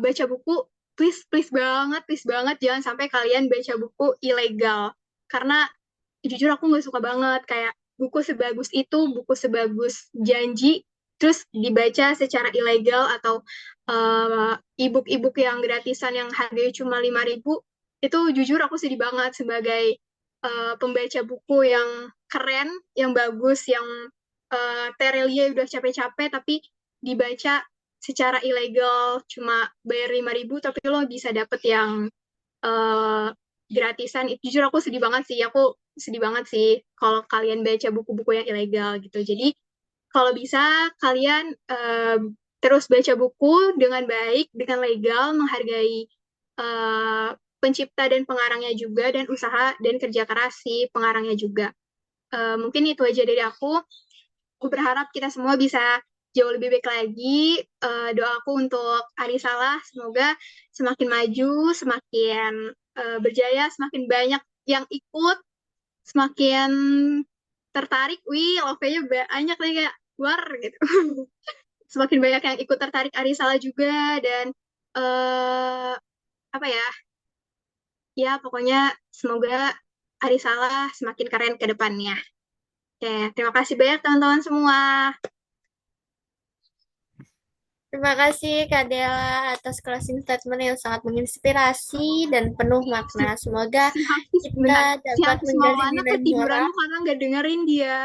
baca buku, please banget jangan sampai kalian baca buku ilegal. Karena jujur aku nggak suka banget kayak buku sebagus itu, buku sebagus janji, terus dibaca secara ilegal atau e-book yang gratisan yang harganya cuma 5.000, itu jujur aku sedih banget sebagai pembaca buku yang keren, yang bagus, yang Terelia udah capek-capek tapi dibaca secara ilegal cuma bayar 5.000 tapi lo bisa dapet yang eh, gratisan. Itu jujur aku sedih banget sih, kalau kalian baca buku-buku yang ilegal gitu. Jadi kalau bisa kalian terus baca buku dengan baik, dengan legal, menghargai eh, pencipta dan pengarangnya juga, dan usaha dan kerja keras si pengarangnya juga. Mungkin itu aja dari aku. Aku berharap kita semua bisa jauh lebih baik lagi. Doaku untuk Arisalah, semoga semakin maju, semakin berjaya, semakin banyak yang ikut, semakin tertarik. Wih, love-nya banyak nih kayak luar gitu. Semakin banyak yang ikut tertarik Arisalah juga dan eh apa ya? Ya, pokoknya semoga Arisalah semakin keren ke depannya. Oke, terima kasih banyak teman-teman semua. Terima kasih Kak Dela atas closing statement yang sangat menginspirasi dan penuh makna. Semoga Si Hafiz, benar. kita Si dapat Hafiz menggali Maulana nilai ketiduran moral. tuh karena nggak dengerin dia.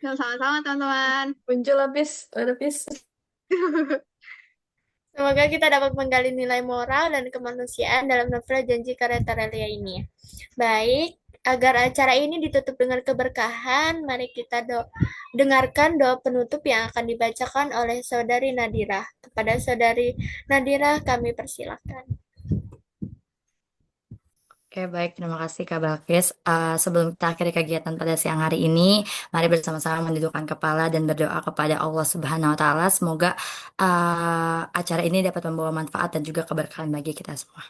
Sama-sama teman-teman. Muncul habis, habis. Semoga kita dapat menggali nilai moral dan kemanusiaan dalam novel Janji karya Tarelia ini. Baik, agar acara ini ditutup dengan keberkahan, mari kita dengarkan doa penutup yang akan dibacakan oleh Saudari Nadira. Kepada Saudari Nadira, kami persilakan. Oke, baik. Terima kasih, Kak Balkis. Sebelum kita akhiri kegiatan pada siang hari ini, mari bersama-sama mendudukkan kepala dan berdoa kepada Allah Subhanahu wa Ta'ala. Semoga acara ini dapat membawa manfaat dan juga keberkahan bagi kita semua.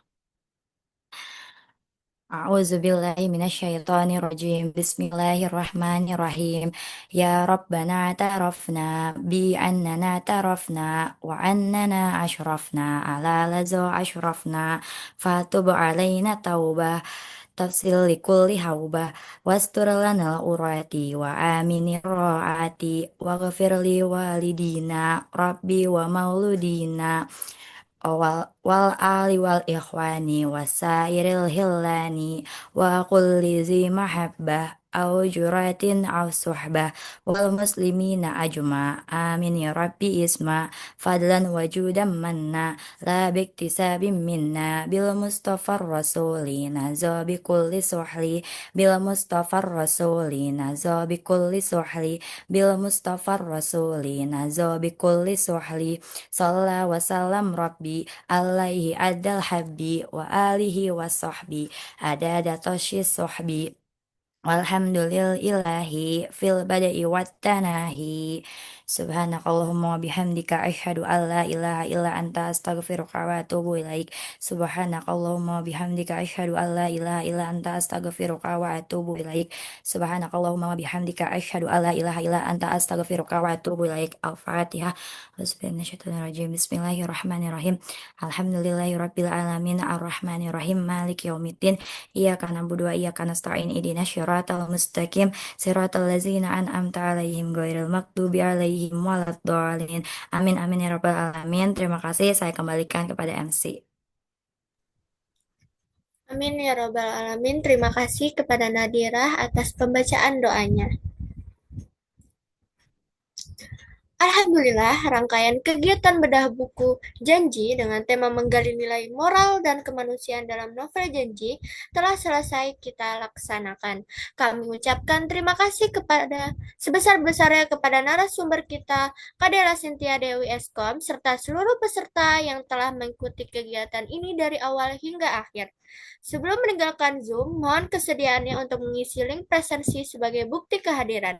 أعوذ بالله من الشيطان الرجيم بسم الله الرحمن الرحيم يا ربنا اعترفنا بأننا اعترفنا وأننا أشرفنا على لظى أشرفنا فتب علينا توبة تفصيل لكل هوبة واستر لنا العورات وآمن الروعات واغفر لوالدينا ربي ومولودينا والآل والإخوان وسائر الهلان وكل ذي محبة أو جرات أو صحبة والمسلمين أجمع آمين يا ربي اسمع فضلا وجودا منا لا باكتساب منا بالمصطفى الرسول نزى بكل سحل بالمصطفى الرسول نزى بكل سحل بالمصطفى الرسول نزى بكل سحل صلى وسلم ربي عليه أدى الحبي وآله وصحبي أداد طش الصحبي والحمد لله في البدء والتناهي سبحانك اللهم وبحمدك أشهد أن لا إله إلا أنت أستغفرك وأتوب إليك سبحانك اللهم وبحمدك أشهد أن لا إله إلا أنت أستغفرك وأتوب إليك سبحانك اللهم وبحمدك أشهد أن لا إله إلا أنت أستغفرك وأتوب إليك الفاتحة بسم الله الرحمن الرحيم الحمد لله رب العالمين الرحمن الرحيم مالك يوم الدين إياك نعبد وإياك نستعين اهدنا الصراط المستقيم صراط الذين أنعمت عليهم غير المغضوب عليهم waladdallin. Amin amin ya rabbal alamin. Terima kasih, saya kembalikan kepada MC. Amin ya Rabbal Alamin. Terima kasih kepada Nadira atas pembacaan doanya. Alhamdulillah, rangkaian kegiatan bedah buku Janji dengan tema menggali nilai moral dan kemanusiaan dalam novel Janji telah selesai kita laksanakan. Kami ucapkan terima kasih kepada sebesar-besarnya kepada narasumber kita, Kadela Cynthia Dewi Eskom, serta seluruh peserta yang telah mengikuti kegiatan ini dari awal hingga akhir. Sebelum meninggalkan Zoom, mohon kesediaannya untuk mengisi link presensi sebagai bukti kehadiran.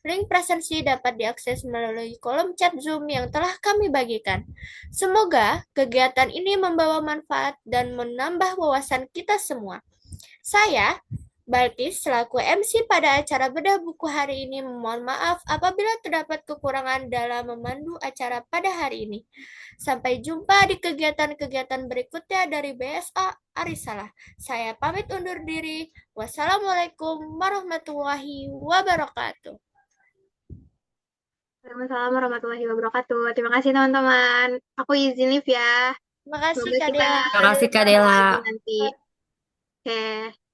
Link presensi dapat diakses melalui kolom chat Zoom yang telah kami bagikan. Semoga kegiatan ini membawa manfaat dan menambah wawasan kita semua. Saya, Balkis, selaku MC pada acara bedah buku hari ini, mohon maaf apabila terdapat kekurangan dalam memandu acara pada hari ini. Sampai jumpa di kegiatan-kegiatan berikutnya dari BSA Arisalah. Saya pamit undur diri. Wassalamualaikum warahmatullahi wabarakatuh. Waalaikumsalam warahmatullahi wabarakatuh. Terima kasih teman-teman. Aku izin live ya. Terima kasih Semoga Kak kita Dela. Terima kasih, Kak ketemu Dela. lagi nanti. Oke.